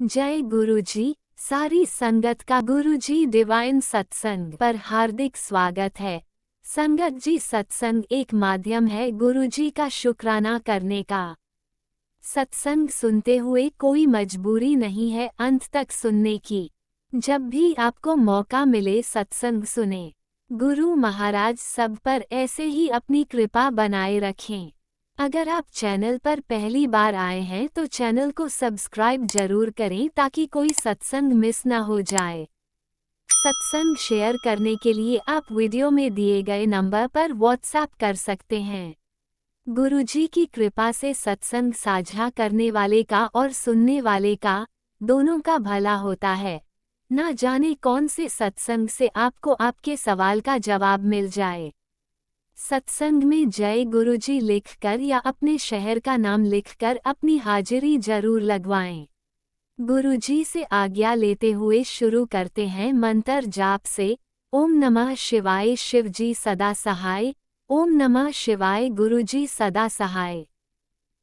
जय गुरुजी। सारी संगत का गुरुजी डिवाइन सत्संग पर हार्दिक स्वागत है। संगत जी, सत्संग एक माध्यम है गुरुजी का शुक्राना करने का। सत्संग सुनते हुए कोई मजबूरी नहीं है अंत तक सुनने की। जब भी आपको मौका मिले सत्संग सुने। गुरु महाराज सब पर ऐसे ही अपनी कृपा बनाए रखें। अगर आप चैनल पर पहली बार आए हैं तो चैनल को सब्सक्राइब जरूर करें ताकि कोई सत्संग मिस ना हो जाए। सत्संग शेयर करने के लिए आप वीडियो में दिए गए नंबर पर व्हाट्सएप कर सकते हैं। गुरुजी की कृपा से सत्संग साझा करने वाले का और सुनने वाले का, दोनों का भला होता है। ना जाने कौन से सत्संग से आपको आपके सवाल का जवाब मिल जाए। सत्संग में जय गुरुजी लिखकर या अपने शहर का नाम लिखकर अपनी हाजिरी जरूर लगवाएं। गुरुजी से आज्ञा लेते हुए शुरू करते हैं मंत्र जाप से। ओम नमः शिवाय शिवजी सदा सहाय। ओम नमः शिवाय गुरुजी सदा सहाय।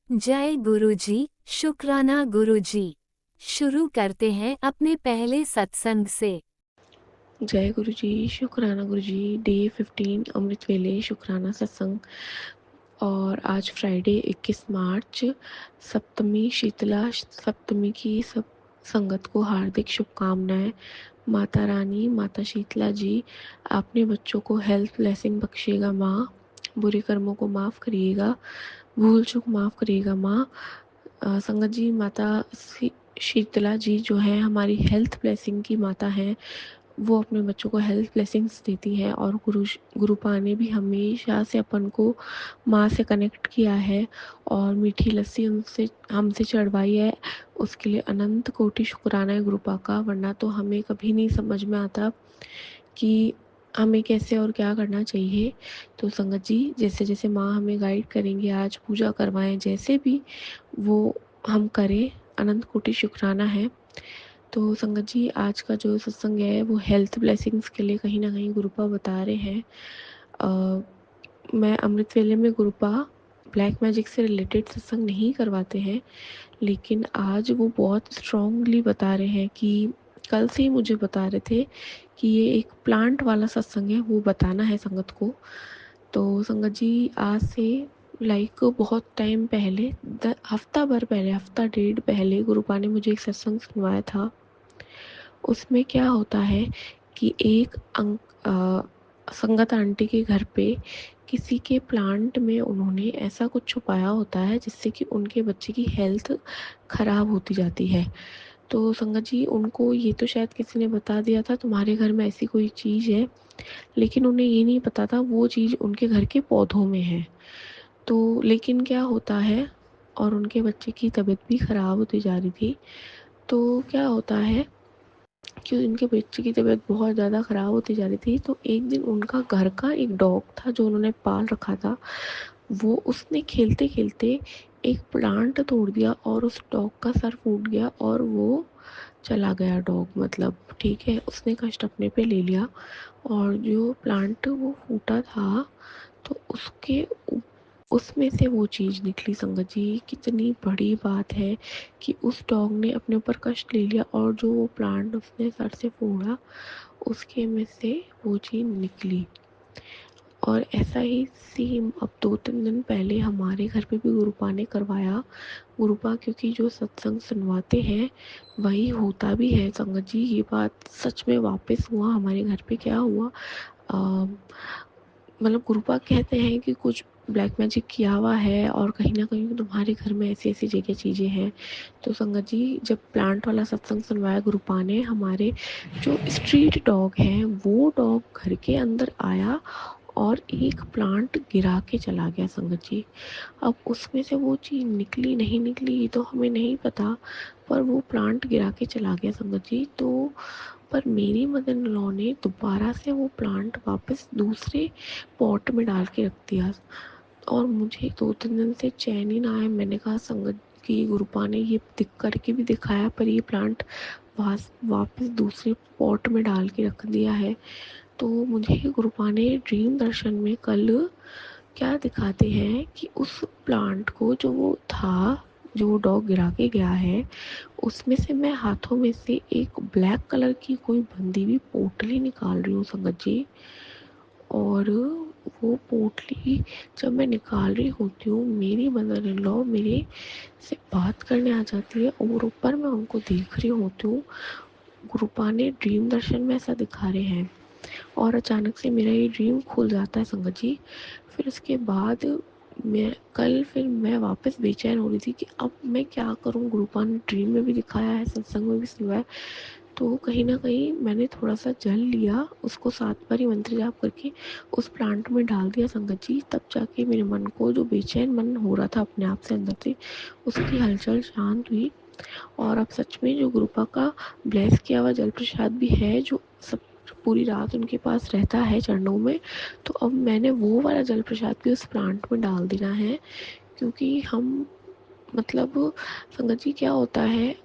जय गुरुजी, शुक्राना गुरुजी। शुरू करते हैं अपने पहले सत्संग से। जय गुरु जी, शुक्राना गुरु जी। डे 15 अमृत वेले शुक्राना सत्संग। और आज फ्राइडे 21 मार्च, सप्तमी शीतला सप्तमी की सब संगत को हार्दिक शुभकामनाएं। माता रानी, माता शीतला जी, अपने बच्चों को हेल्थ ब्लेसिंग बख्शिएगा माँ। बुरे कर्मों को माफ़ करिएगा, भूल चूक माफ़ करिएगा माँ। संगत जी, माता शीतला जी जो है हमारी हेल्थ ब्लेसिंग की माता हैं। वो अपने बच्चों को हेल्थ ब्लेसिंग्स देती हैं और गुरुपा ने भी हमेशा से अपन को माँ से कनेक्ट किया है और मीठी लस्सी उनसे हमसे चढ़वाई है। उसके लिए अनंत कोटि शुक्राना है गुरुपा का। वरना तो हमें कभी नहीं समझ में आता कि हमें कैसे और क्या करना चाहिए। तो संगत जी, जैसे जैसे माँ हमें गाइड करेंगे, आज पूजा करवाएं, जैसे भी वो हम करें, अनंत कोटि शुक्राना है। तो संगत जी, आज का जो सत्संग है वो हेल्थ ब्लेसिंग्स के लिए कहीं ना कहीं गुरुपा बता रहे हैं। मैं अमृत वेले में गुरुपा ब्लैक मैजिक से रिलेटेड सत्संग नहीं करवाते हैं, लेकिन आज वो बहुत स्ट्रांगली बता रहे हैं कि कल से ही मुझे बता रहे थे कि ये एक प्लांट वाला सत्संग है, वो बताना है संगत को। तो संगत जी, आज से बहुत टाइम पहले, हफ्ता भर पहले, हफ्ता डेढ़ पहले गुरुपा ने मुझे एक सत्संग सुनवाया था। उसमें क्या होता है कि एक संगत आंटी के घर पे किसी के प्लांट में उन्होंने ऐसा कुछ छुपाया होता है जिससे कि उनके बच्चे की हेल्थ खराब होती जाती है। तो संगत जी, उनको ये तो शायद किसी ने बता दिया था तुम्हारे घर में ऐसी कोई चीज़ है, लेकिन उन्हें ये नहीं पता था वो चीज़ उनके घर के पौधों में है। तो लेकिन क्या होता है, और उनके बच्चे की तबीयत भी ख़राब होती जा रही थी। तो क्या होता है कि उनके बच्चे की तबीयत बहुत ज़्यादा ख़राब होती जा रही थी। तो एक दिन उनका घर का एक डॉग था जो उन्होंने पाल रखा था, वो उसने खेलते खेलते एक प्लांट तोड़ दिया और उस डॉग का सर फूट गया और वो चला गया डॉग। मतलब ठीक है, उसने कष्ट अपने पे ले लिया और जो प्लांट वो फूटा था तो उसमें से वो चीज़ निकली। संगत जी, कितनी बड़ी बात है कि उस डॉग ने अपने ऊपर कष्ट ले लिया और जो वो प्लांट उसने सर से फोड़ा उसके में से वो चीज़ निकली। और ऐसा ही सेम अब 2-3 दिन पहले हमारे घर पे भी गुरुपा ने करवाया। गुरुपा क्योंकि जो सत्संग सुनवाते हैं वही होता भी है। संगत जी, ये बात सच में वापस हुआ हमारे घर पे। क्या हुआ, मतलब गुरुपा कहते हैं कि कुछ ब्लैक मैजिक किया हुआ है और कहीं ना कहीं तुम्हारे घर में ऐसी ऐसी जगह चीज़ें हैं। तो संगत जी, जब प्लांट वाला सत्संग सुनवाया गुरुपा ने, हमारे जो स्ट्रीट डॉग है वो डॉग घर के अंदर आया और एक प्लांट गिरा के चला गया। संगत जी, अब उसमें से वो चीज़ निकली नहीं निकली ये तो हमें नहीं पता, पर वो प्लांट गिरा के चला गया संगत जी। तो पर मेरी मदर इन लॉ ने दोबारा से वो प्लांट वापस दूसरे पॉट में डाल के रख दिया और मुझे 2-3 दिन से चैन ही ना आया। मैंने कहा संगत की गुरुपा ने ये दिख करके भी दिखाया पर ये प्लांट वापस दूसरे पॉट में डाल के रख दिया है। तो मुझे गुरुपा ने ड्रीम दर्शन में कल क्या दिखाते हैं कि उस प्लांट को जो वो था जो डॉग गिरा के गया है, उसमें से मैं हाथों में से एक ब्लैक कलर की कोई बंधी हुई पोटली निकाल रही हूँ संगत जी। और वो पोटली जब मैं निकाल रही होती हूँ, मेरी मदर इन लॉ मेरे से बात करने आ जाती है और ऊपर मैं उनको देख रही होती हूँ। गुरुपा ने ड्रीम दर्शन में ऐसा दिखा रहे हैं और अचानक से मेरा ये ड्रीम खुल जाता है संगत जी। फिर उसके बाद मैं वापस बेचैन हो रही थी कि अब मैं क्या करूँ। गुरुपा ने ड्रीम में भी दिखाया है, सत्संग में भी सुनवाया, तो कहीं ना कहीं मैंने थोड़ा सा जल लिया, उसको 7 बार ही मंत्र जाप करके उस प्लांट में डाल दिया संगत जी। तब जाके मेरे मन को, जो बेचैन मन हो रहा था अपने आप से अंदर से, उसकी हलचल शांत हुई। और अब सच में जो गुरुपा का ब्लेस किया हुआ जल प्रसाद भी है, जो सब पूरी रात उनके पास रहता है चरणों में, तो अब मैंने वो वाला जल प्रसाद भी उस प्लांट में डाल देना है। क्योंकि हम मतलब संगत जी क्या होता है,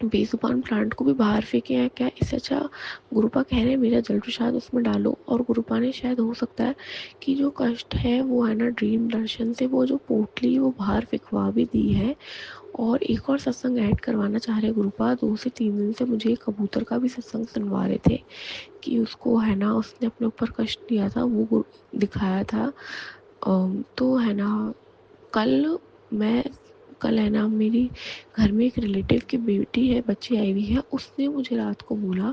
बेजुबान प्लांट को भी बाहर फेंके हैं क्या, इससे अच्छा गुरुपा कह रहे हैं मेरा जल प्रसाद उसमें डालो। और गुरुपा ने शायद हो सकता है कि जो कष्ट है वो है ना ड्रीम दर्शन से, वो जो पोटली वो बाहर फेंकवा भी दी है। और एक और सत्संग ऐड करवाना चाह रहे गुरुपा, 2 से 3 दिन से मुझे कबूतर का भी सत्संग सुनवा रहे थे कि उसको है ना, उसने अपने ऊपर कष्ट दिया था, वो दिखाया था। तो है ना, कल मैं कल है ना, मेरी घर में एक रिलेटिव की बेटी है, बच्ची आई हुई है, उसने मुझे रात को बोला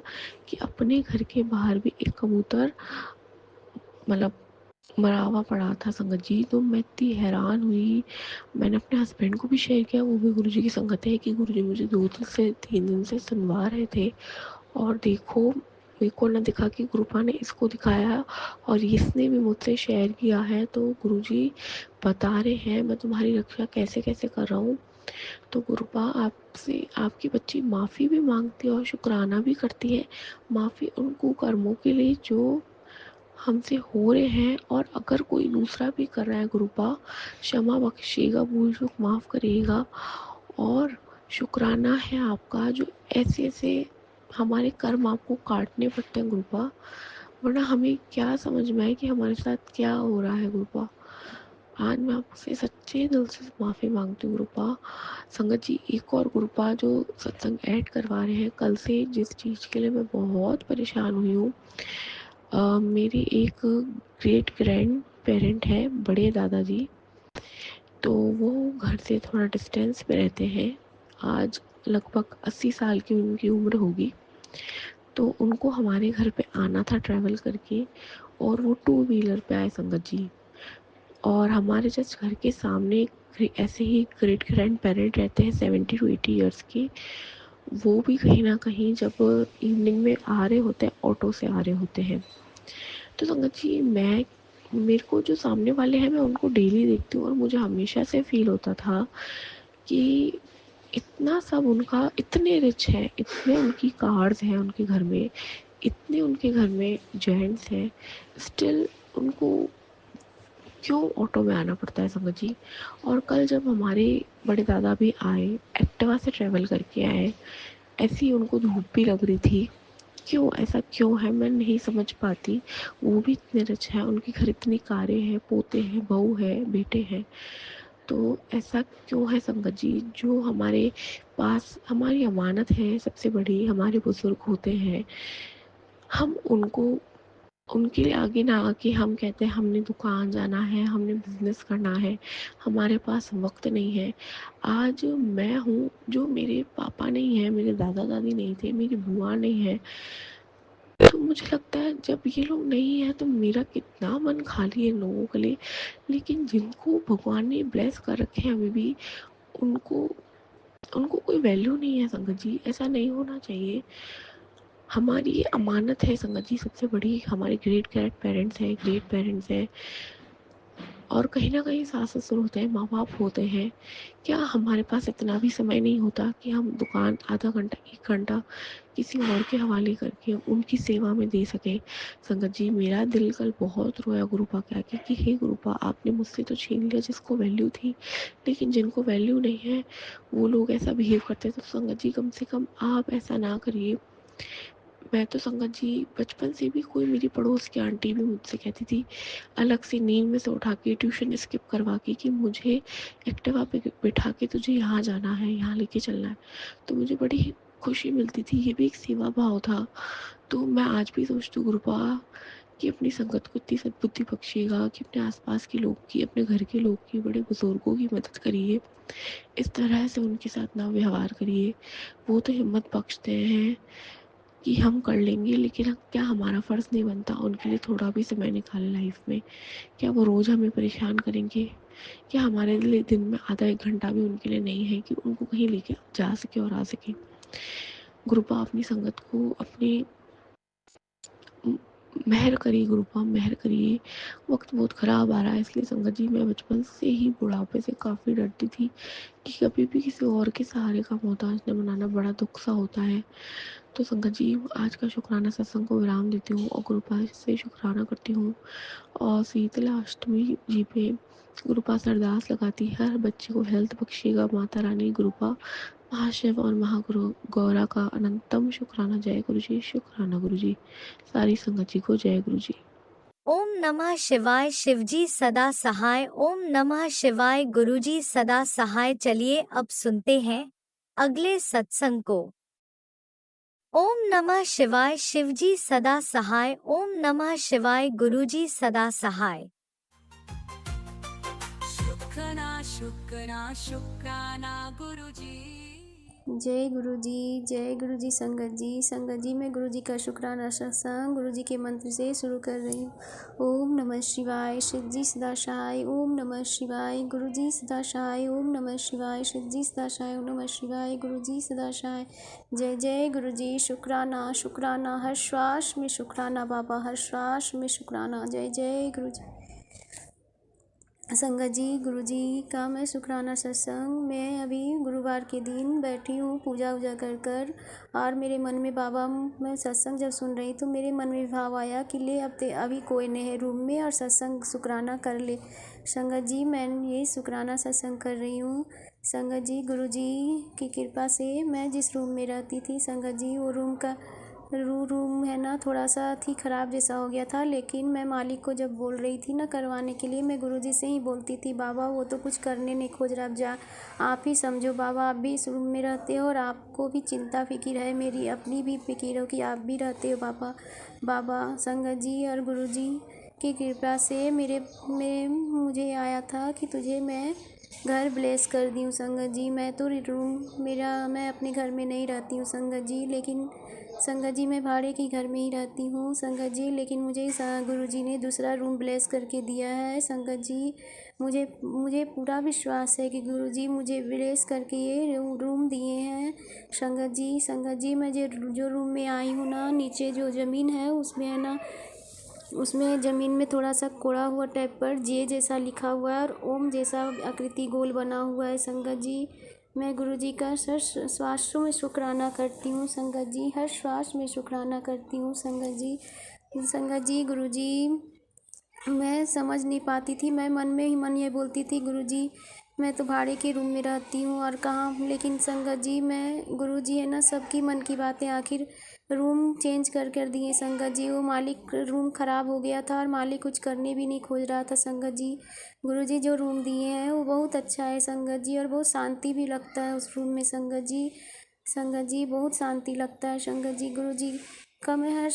कि अपने घर के बाहर भी एक कबूतर मतलब मरा हुआ पड़ा था संगत जी। तो मैं इतनी हैरान हुई, मैंने अपने हस्बैंड को भी शेयर किया, वो भी गुरुजी की संगत है कि गुरुजी मुझे 2 से 3 दिन से सुनवा रहे थे। और देखो मेरे को ना दिखा कि गुरुपा ने इसको दिखाया और इसने भी मुझसे शेयर किया है। तो गुरुजी बता रहे हैं मैं तुम्हारी रक्षा कैसे कैसे कर रहा हूँ। तो गुरुपा आपसे आपकी बच्ची माफ़ी भी मांगती है और शुक्राना भी करती है, माफ़ी उन कुकर्मों के लिए जो हमसे हो रहे हैं। और अगर कोई दूसरा भी कर रहा है गुरुपा, क्षमा बख्शिएगा, भूल चूक माफ़ करिएगा। और शुक्राना है आपका जो ऐसे ऐसे हमारे कर्म आपको काटने पड़ते हैं गुरुपा, वरना हमें क्या समझ में आए कि हमारे साथ क्या हो रहा है गुरुपा। आज मैं आपसे सच्चे दिल से माफ़ी मांगती हूँ गुरुपा। संगत जी एक और गुरुपा जो सत्संग ऐड करवा रहे हैं कल से, जिस चीज़ के लिए मैं बहुत परेशान हुई हूँ, मेरी एक ग्रेट ग्रैंड पेरेंट है, बड़े दादाजी, तो वो घर से थोड़ा डिस्टेंस पे रहते हैं। आज लगभग 80 साल की उनकी उम्र होगी। तो उनको हमारे घर पे आना था ट्रैवल करके, और वो 2 व्हीलर पे आए संगत जी। और हमारे जस्ट घर के सामने ऐसे ही ग्रेट ग्रैंड पेरेंट रहते हैं 70 to 80 ईयर्स के। वो भी कहीं ना कहीं जब इवनिंग में आ रहे होते हैं, ऑटो से आ रहे होते हैं। तो संगत जी मेरे को जो सामने वाले हैं मैं उनको डेली देखती हूँ और मुझे हमेशा से फील होता था कि इतना सब उनका, इतने रिच हैं, इतने उनकी कार्स हैं उनके घर में, इतने उनके घर में जेंट्स हैं, स्टिल उनको क्यों ऑटो में आना पड़ता है संगत जी। और कल जब हमारे बड़े दादा भी आए, एक्टिवा से ट्रैवल करके आए, ऐसी उनको धूप भी लग रही थी, क्यों ऐसा क्यों है मैं नहीं समझ पाती। वो भी इतने रिच हैं, उनके घर इतनी कारें हैं, पोते हैं, बहू है, बेटे हैं, तो ऐसा क्यों है संगत जी। जो हमारे पास हमारी अमानत है सबसे बड़ी, हमारे बुजुर्ग होते हैं, हम उनको उनके लिए आगे ना आके हम कहते हैं हमने दुकान जाना है, हमने बिजनेस करना है, हमारे पास वक्त नहीं है। आज मैं हूँ, जो मेरे पापा नहीं है, मेरे दादा दादी नहीं थे, मेरी बुआ नहीं है, तो मुझे लगता है जब ये लोग नहीं है तो मेरा कितना मन खाली है लोगों के लिए। लेकिन जिनको भगवान ने ब्लेस कर रखे हैं अभी भी, उनको उनको कोई वैल्यू नहीं है संगत जी, ऐसा नहीं होना चाहिए। हमारी ये अमानत है संगत जी सबसे बड़ी, हमारे ग्रेट ग्रैंड पेरेंट्स हैं, ग्रेट पेरेंट्स हैं, और कहीं ना कहीं सास ससुर होते हैं, माँ बाप होते हैं। क्या हमारे पास इतना भी समय नहीं होता कि हम दुकान आधा घंटा 1 घंटा किसी और के हवाले करके उनकी सेवा में दे सकें। संगत जी मेरा दिल कल बहुत रोया गुरुपा कह के कि हे गुरुपा आपने मुझसे तो छीन लिया जिसको वैल्यू थी, लेकिन जिनको वैल्यू नहीं है वो लोग ऐसा बिहेव करते हैं। तो संगत जी कम से कम आप ऐसा ना करिए। मैं तो संगत जी बचपन से भी, कोई मेरी पड़ोस की आंटी भी मुझसे कहती थी, अलग से नींद में से उठा के ट्यूशन स्किप करवा के, कि मुझे एक्टिवा पे बिठा के तुझे यहाँ जाना है, यहाँ लेके चलना है। तो मुझे बड़ी खुशी मिलती थी, ये भी एक सेवा भाव था। तो मैं आज भी सोचती हूँ गुरुपा कि अपनी संगत को इतनी सद्बुद्धि बख्शिएगा कि अपने आसपास के लोग की, अपने घर के लोग की, बड़े बुजुर्गों की मदद करिए, इस तरह से उनके साथ ना व्यवहार करिए। वो तो हिम्मत बख्शते हैं कि हम कर लेंगे, लेकिन क्या हमारा फ़र्ज़ नहीं बनता उनके लिए थोड़ा भी समय निकालें लाइफ में? क्या वो रोज़ हमें परेशान करेंगे? क्या हमारे लिए दिन में आधा एक घंटा भी उनके लिए नहीं है कि उनको कहीं लेके जा सके और आ सके? गुरुपा अपनी संगत को अपने मेहर करिए, गुरुपा मेहर करिए। वक्त बहुत ख़राब आ रहा है, इसलिए संगत जी मैं बचपन से ही बुढ़ापे से काफ़ी डरती थी कि कभी भी किसी और के सहारे का मोहताज न बनाना, बड़ा दुख सा होता है। तो संगत जी आज का शुक्राना सत्संग को विराम देती हूँ और गुरुपा से शुक्राना करती हूँ। और शीतला अष्टमी जी पे गुरुपा से अरदास लगाती है, हर बच्चे को हेल्थ बख्शिएगा माता रानी। गुरुपा महाशिव और महागुरु गौरा का अनंतम शुक्राना। जय गुरु जी, शुक्राना गुरु जी। सारी संगत जी को जय गुरु जी। ओम नमः शिवाय। शिवजी सदा सहाय। ओम नमः शिवाय। गुरुजी सदा सहाय। चलिए अब सुनते हैं अगले सत्संग को। ओम नमः शिवाय। शिवजी सदा सहाय। ओम नमः शिवाय। गुरुजी सदा सहाय। शुक्राना शुक्राना शुक्राना गुरुजी। जय गुरु जी। संगत जी मैं गुरु जी का शुक्राना सत्संग गुरु जी के मंत्र से शुरू कर रही हूँ। ओम नमः शिवाय। शिव जी सदा सहाय। ओम नमः शिवाय। गुरु जी सदा सहाय। ओम नमः शिवाय। शिव जी सदा सहाय। ओम नमः शिवाय। गुरु जी सदा सहाय। जय गुरु जी। शुक्राना शुक्राना, हर श्वास में शुक्राना बाबा, हर श्वास में शुक्राना। जय गुरु जी। संगत जी गुरु जी का मैं शुक्राना सत्संग, मैं अभी गुरुवार के दिन बैठी हूँ पूजा वूजा कर और मेरे मन में बाबा, मैं सत्संग जब सुन रही तो मेरे मन में भाव आया कि ले अब अभी कोई नहीं है रूम में और सत्संग शुक्राना कर ले। संगत जी मैं ये शुक्राना सत्संग कर रही हूँ। संगत जी गुरु जी की कृपा से मैं जिस रूम में रहती थी संगत जी, वो रूम का रूम है ना थोड़ा सा थी ख़राब जैसा हो गया था, लेकिन मैं मालिक को जब बोल रही थी ना करवाने के लिए, मैं गुरुजी से ही बोलती थी बाबा वो तो कुछ करने नहीं खोज रहा, अब जा आप ही समझो बाबा, आप भी इस रूम में रहते हो और आपको भी चिंता फिक्र है, मेरी अपनी भी फिक्र हो कि आप भी रहते हो बाबा। संगत जी और गुरुजी की कृपा से मुझे आया था कि तुझे मैं घर ब्लेस कर दी हूँ। संगत जी मैं तो मैं अपने घर में नहीं रहती हूँ संगत जी, लेकिन संगत जी मैं भाड़े की घर में ही रहती हूँ संगत जी, लेकिन मुझे गुरुजी ने दूसरा रूम ब्लेस करके दिया है संगत जी। मुझे पूरा विश्वास है कि गुरुजी मुझे ब्लेस करके ये रूम दिए हैं संगत जी मैं जो रूम में आई हूँ ना, नीचे जो ज़मीन है उसमें है ना, उसमें ज़मीन में थोड़ा सा कोड़ा हुआ टाइप पर जे जैसा लिखा हुआ है और ओम जैसा आकृति गोल बना हुआ है संगत जी। मैं गुरुजी का हर श्वास में शुक्राना करती हूँ संगत जी, हर श्वास में शुक्राना करती हूँ संगत जी। संगत जी गुरुजी मैं समझ नहीं पाती थी, मैं मन में ही मन ये बोलती थी गुरुजी मैं तो भाड़े के रूम में रहती हूँ और कहाँ, लेकिन संगत जी मैं गुरुजी है ना सबकी मन की बातें, आखिर रूम चेंज कर दिए संगत जी। वो मालिक रूम ख़राब हो गया था और मालिक कुछ करने भी नहीं खोज रहा था संगत जी। गुरुजी जो रूम दिए हैं वो बहुत अच्छा है संगत जी और बहुत शांति भी लगता है उस रूम में संगत जी। संगत जी बहुत शांति लगता है संगत जी। गुरुजी का मैं हर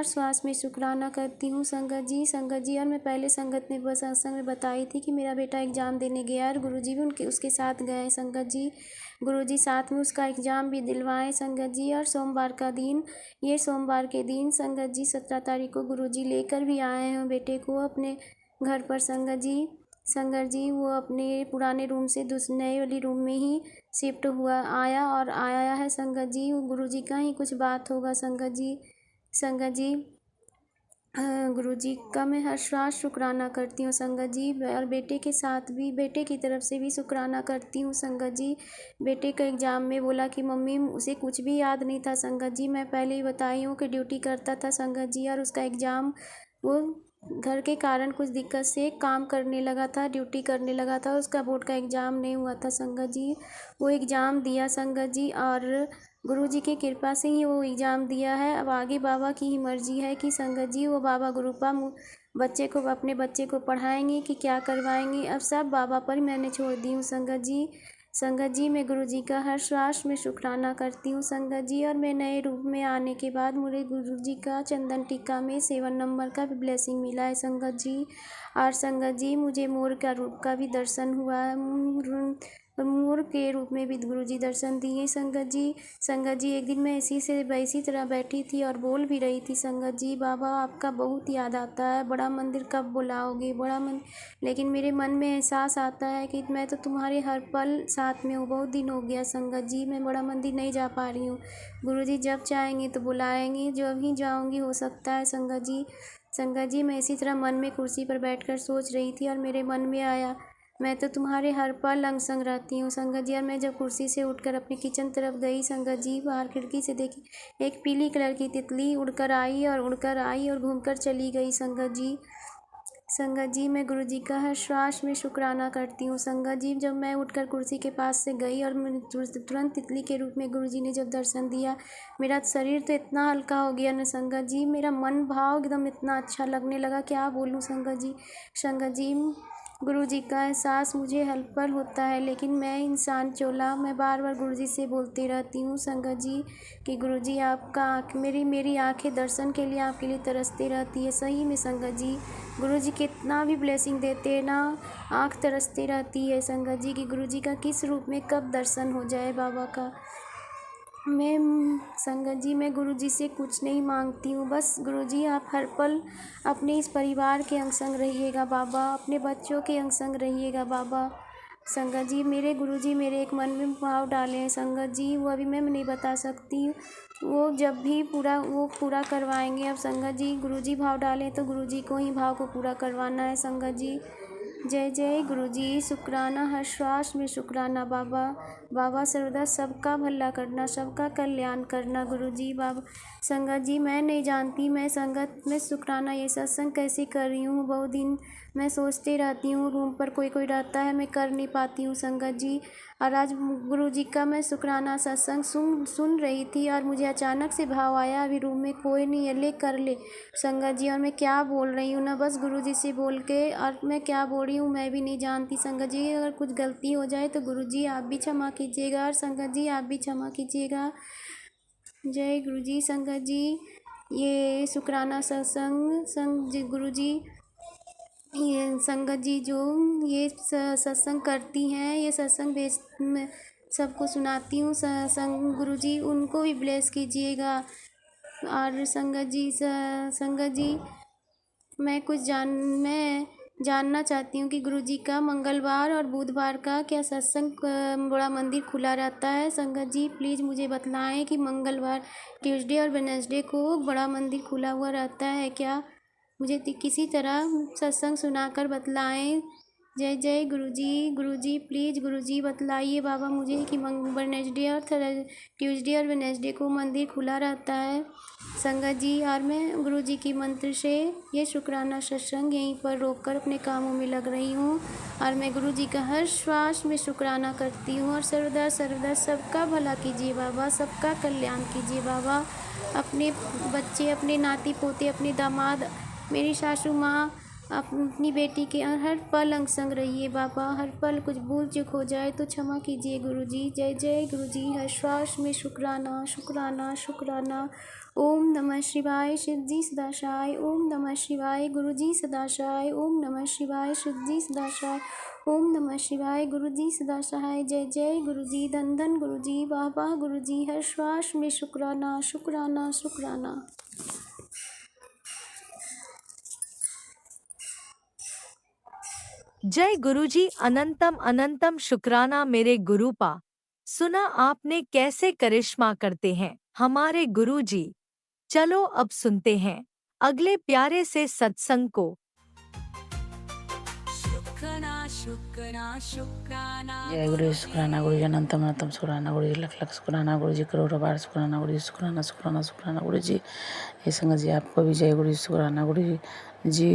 श्वास में शुक्राना करती हूँ संगत जी। और मैं पहले संगत ने बस सत्संग में बताई थी कि मेरा बेटा एग्ज़ाम देने गया और गुरुजी भी उसके साथ गए संगत जी। गुरुजी साथ में उसका एग्ज़ाम भी दिलवाए संगत जी। और सोमवार के दिन संगत जी 17 तारीख को गुरुजी लेकर भी आए हैं बेटे को अपने घर पर संगत जी वो अपने पुराने रूम से नए वाली रूम में ही शिफ्ट आया है संगत जी। गुरुजी का ही कुछ बात होगा संगत जी। गुरुजी का मैं हर श्वास शुक्राना करती हूँ संगत जी, और बेटे के साथ भी बेटे की तरफ से भी शुक्राना करती हूँ संगत जी। बेटे का एग्ज़ाम में बोला कि मम्मी उसे कुछ भी याद नहीं था संगत जी, मैं पहले ही बताई हूँ कि ड्यूटी करता था संगत जी, और उसका एग्ज़ाम वो घर के कारण कुछ दिक्कत से काम करने लगा था, ड्यूटी करने लगा था, उसका बोर्ड का एग्ज़ाम नहीं हुआ था संगत जी। वो एग्ज़ाम दिया संगत जी और गुरुजी की कृपा से ही वो एग्ज़ाम दिया है। अब आगे बाबा की ही मर्ज़ी है कि संगत जी वो बाबा गुरुपा बच्चे को अपने बच्चे को पढ़ाएंगे कि क्या करवाएंगे। अब सब बाबा पर मैंने छोड़ दी हूँ संगत जी। संगत जी मैं गुरुजी का हर श्वास में शुक्राना करती हूँ संगत जी। और मैं नए रूप में आने के बाद मुझे गुरुजी का चंदन टीका में 7 नंबर का भी ब्लेसिंग मिला है संगत जी। और संगत जी मुझे मोर का रूप का भी दर्शन हुआ है। मोर के रूप में भी गुरुजी दर्शन दिए संगत जी। संगत जी एक दिन मैं इसी तरह बैठी थी और बोल भी रही थी संगत जी, बाबा आपका बहुत याद आता है, बड़ा मंदिर कब बुलाओगे, बड़ा मंदिर। लेकिन मेरे मन में एहसास आता है कि मैं तो तुम्हारे हर पल साथ में हूँ। बहुत दिन हो गया संगत जी, मैं बड़ा मंदिर नहीं जा पा रही हूँ। गुरुजी जब चाहेंगे तो बुलाएंगे, जब ही जाऊँगी हो सकता है संगत जी। संगत जी मैं इसी तरह मन में कुर्सी पर बैठकर सोच रही थी और मेरे मन में आया, मैं तो तुम्हारे हर पल अंग संग रहती हूँ संगत जी। और मैं जब कुर्सी से उठकर अपनी किचन तरफ गई संगत जी, बाहर खिड़की से देखी एक पीली कलर की तितली उड़कर आई और घूमकर चली गई संगत जी। संगत जी मैं गुरुजी का हर श्वास में शुक्राना करती हूँ संगत जी। जब मैं उठकर कुर्सी के पास से गई और तुरंत तितली के रूप में गुरुजी ने जब दर्शन दिया, मेरा शरीर तो इतना हल्का हो गया ना संगत जी, मेरा मन भाव एकदम इतना अच्छा लगने लगा, क्या बोलूँ संगत जी। संगत जी गुरुजी का एहसास मुझे हर पल होता है, लेकिन मैं इंसान चोला, मैं बार बार गुरुजी से बोलती रहती हूँ संगत जी कि गुरुजी आपका मेरी आंखें दर्शन के लिए आपके लिए तरसती रहती है। सही में संगत जी गुरुजी कितना भी ब्लेसिंग देते हैं ना, आँख तरसती रहती है संगत जी कि गुरुजी का किस रूप में कब दर्शन हो जाए बाबा का। मैं संगत जी मैं गुरुजी से कुछ नहीं मांगती हूँ, बस गुरुजी आप हर पल अपने इस परिवार के अंग संग रहिएगा बाबा, अपने बच्चों के अंग संग रहिएगा बाबा। संगत जी मेरे गुरुजी मेरे एक मन में भाव डाले हैं संगत जी, वो अभी मैं नहीं बता सकती, वो जब भी वो पूरा करवाएंगे। अब संगत जी गुरुजी भाव डालें तो गुरुजी को ही भाव को पूरा करवाना है संगत जी। जय जय गुरुजी, शुक्राना हर श्वास में शुक्राना बाबा। बाबा सर्वदा सबका भला करना, सबका कल्याण करना गुरुजी। बाबा संगत जी मैं नहीं जानती मैं संगत में शुक्राना ये सत्संग कैसे कर रही हूँ। बहुत दिन मैं सोचती रहती हूँ, रूम पर कोई रहता है, मैं कर नहीं पाती हूँ संगत जी। और आज गुरुजी का मैं शुक्राना सत्संग सुन रही थी और मुझे अचानक से भाव आया, अभी रूम में कोई नहीं है, ले कर ले संगत जी। और मैं क्या बोल रही हूँ ना, बस गुरुजी से बोल के, और मैं क्या बोल रही हूँ मैं भी नहीं जानती संगत जी। अगर कुछ गलती हो जाए तो गुरुजी आप भी क्षमा कीजिएगा और संगत जी आप भी क्षमा कीजिएगा। जय गुरुजी। संगत जी ये शुक्राना सत्संग गुरुजी ये संगत जी जो ये सत्संग करती हैं, ये सत्संग मैं सबको सुनाती हूँ संग गुरुजी उनको भी ब्लेस कीजिएगा। और संगत जी मैं जानना चाहती हूँ कि गुरुजी का मंगलवार और बुधवार का क्या सत्संग बड़ा मंदिर खुला रहता है संगत जी, प्लीज़ मुझे बतलाएं कि मंगलवार ट्यूसडे और वेडनेसडे को बड़ा मंदिर खुला हुआ रहता है क्या, मुझे किसी तरह सत्संग सुनाकर बतलाएं। जय जय गुरुजी प्लीज़ गुरुजी बतलाइए बाबा मुझे कि वेडनेसडे और ट्यूसडे और वेडनेसडे को मंदिर खुला रहता है संगत जी। और मैं गुरुजी की मंत्र से ये शुक्राना सत्संग यहीं पर रोककर अपने कामों में लग रही हूँ और मैं गुरुजी का हर श्वास में शुक्राना करती हूँ। और सर्वदा सबका भला कीजिए बाबा, सबका कल्याण कीजिए बाबा, अपने बच्चे, अपने नाती पोते, अपने दामाद, मेरी सासू माँ, अपनी बेटी के हर पल अंग संग रहिए बाबा, हर पल कुछ भूल चूक हो जाए तो क्षमा कीजिए गुरुजी। जय जय गुरुजी। हर श्वास में शुक्राना शुक्राना शुक्राना। ओम नमः शिवाय शिवजी सदाशाय, ओम नमः शिवाय गुरुजी सदाशाय, ओम नमः शिवाय शिवजी सदाशाय, ओम नमः शिवाय गुरुजी सदाशाय। जय जय गुरुजी, धन धन गुरुजी, बाबा गुरुजी। हर श्वास में शुक्राना शुक्राना शुक्राना। जय गुरुजी, अनंतम अनंतम शुक्राना मेरे गुरुपा। सुना आपने कैसे करिश्मा करते हैं हमारे गुरुजी। चलो अब सुनते हैं अगले प्यारे से सत्संग को। जय गुरु शुक्राना गुरु जी, अनंतम अनंतम शुक्राना गुरु जी, लख लख शुक्राना गुरु जी, करोड़ों बार शुक्राना गुरु जी, शुक्राना शुक्राना शुक्राना गुरु जी। ये संगत जी आपको भी जय गुरु जी, शुक्राना गुरु जी।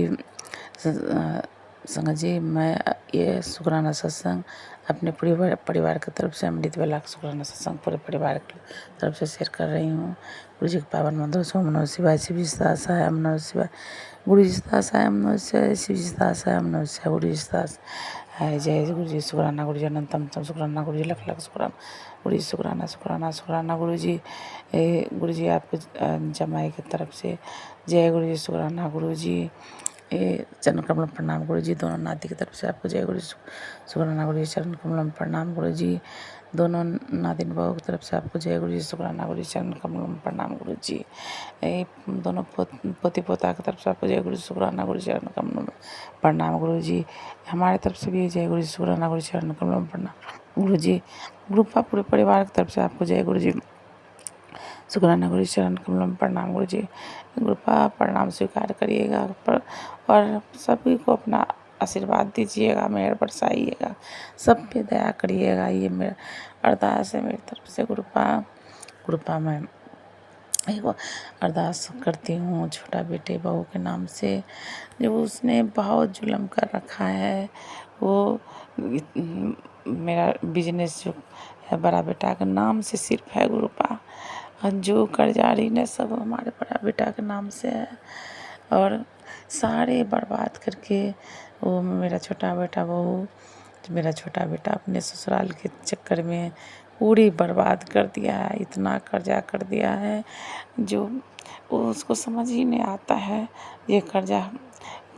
संगत जी, मैं ये शुक्राना सत्संग अपने परिवार की तरफ से अमृत वेला का शुक्राना सत्संग पूरे परिवार की तरफ से शेयर कर रही हूँ। गुरु जी के पावन मंत्रों से ओम नमः शिवाय, शिव जी सदा सहाय, ओम नमः शिवाय, गुरु जी सदा सहाय, ओम नमः शिवाय, शिव जी सदा सहाय, ओम नमः शिवाय, गुरु जी सदा सहाय। जय गुरु जी। शुक्राना गुरु जी अनंतम शुक्राना गुरु जी लख लख शुक्राना गुरु जी। शुक्राना शुक्राना शुक्राना गुरु जी। गुरु जी आपको जमाई की तरफ से जय गुरु जी। शुक्राना गुरु जी। चरण कमल प्रणाम गुरु जी। दोनों नाती की तरफ से आपको जय गुरु जी। शुक्राना गुरु जी। चरण कमल प्रणाम गुरु जी। दोनों नातिन बहू की तरफ से आपको जय गुरु जी। शुक्राना गुरु जी। चरण कमल प्रणाम गुरु जी। दोनों पोती पोता की तरफ से आपको जय गुरु जी। शुक्राना गुरु जी। चरण कमल प्रणाम गुरु जी। हमारे तरफ से भी जय गुरु जी। शुक्राना गुरु जी। चरण कमल प्रणाम गुरु जी। ग्रुपा पूरे परिवार की तरफ से आपको जय गुरु जी। शुक्राना गुरु जी। चरण कमल प्रणाम गुरु जी। ग्रुपा प्रणाम स्वीकार करिएगा और सभी को अपना आशीर्वाद दीजिएगा, मेहर बरसाइएगा, सब पे दया करिएगा। ये मेरा अरदास है मेरी तरफ से। ग्रुपा मैं एगो अरदास करती हूँ छोटा बेटे बहू के नाम से, जो उसने बहुत जुल्म कर रखा है। वो मेरा बिजनेस जो है बड़ा बेटा के नाम से सिर्फ है ग्रुपा, और जो कर्जारी ने सब हमारे बड़ा बेटा के नाम से है, और सारे बर्बाद करके वो मेरा छोटा बेटा अपने ससुराल के चक्कर में पूरी बर्बाद कर दिया है। इतना कर्जा कर दिया है जो उसको समझ ही नहीं आता है ये कर्जा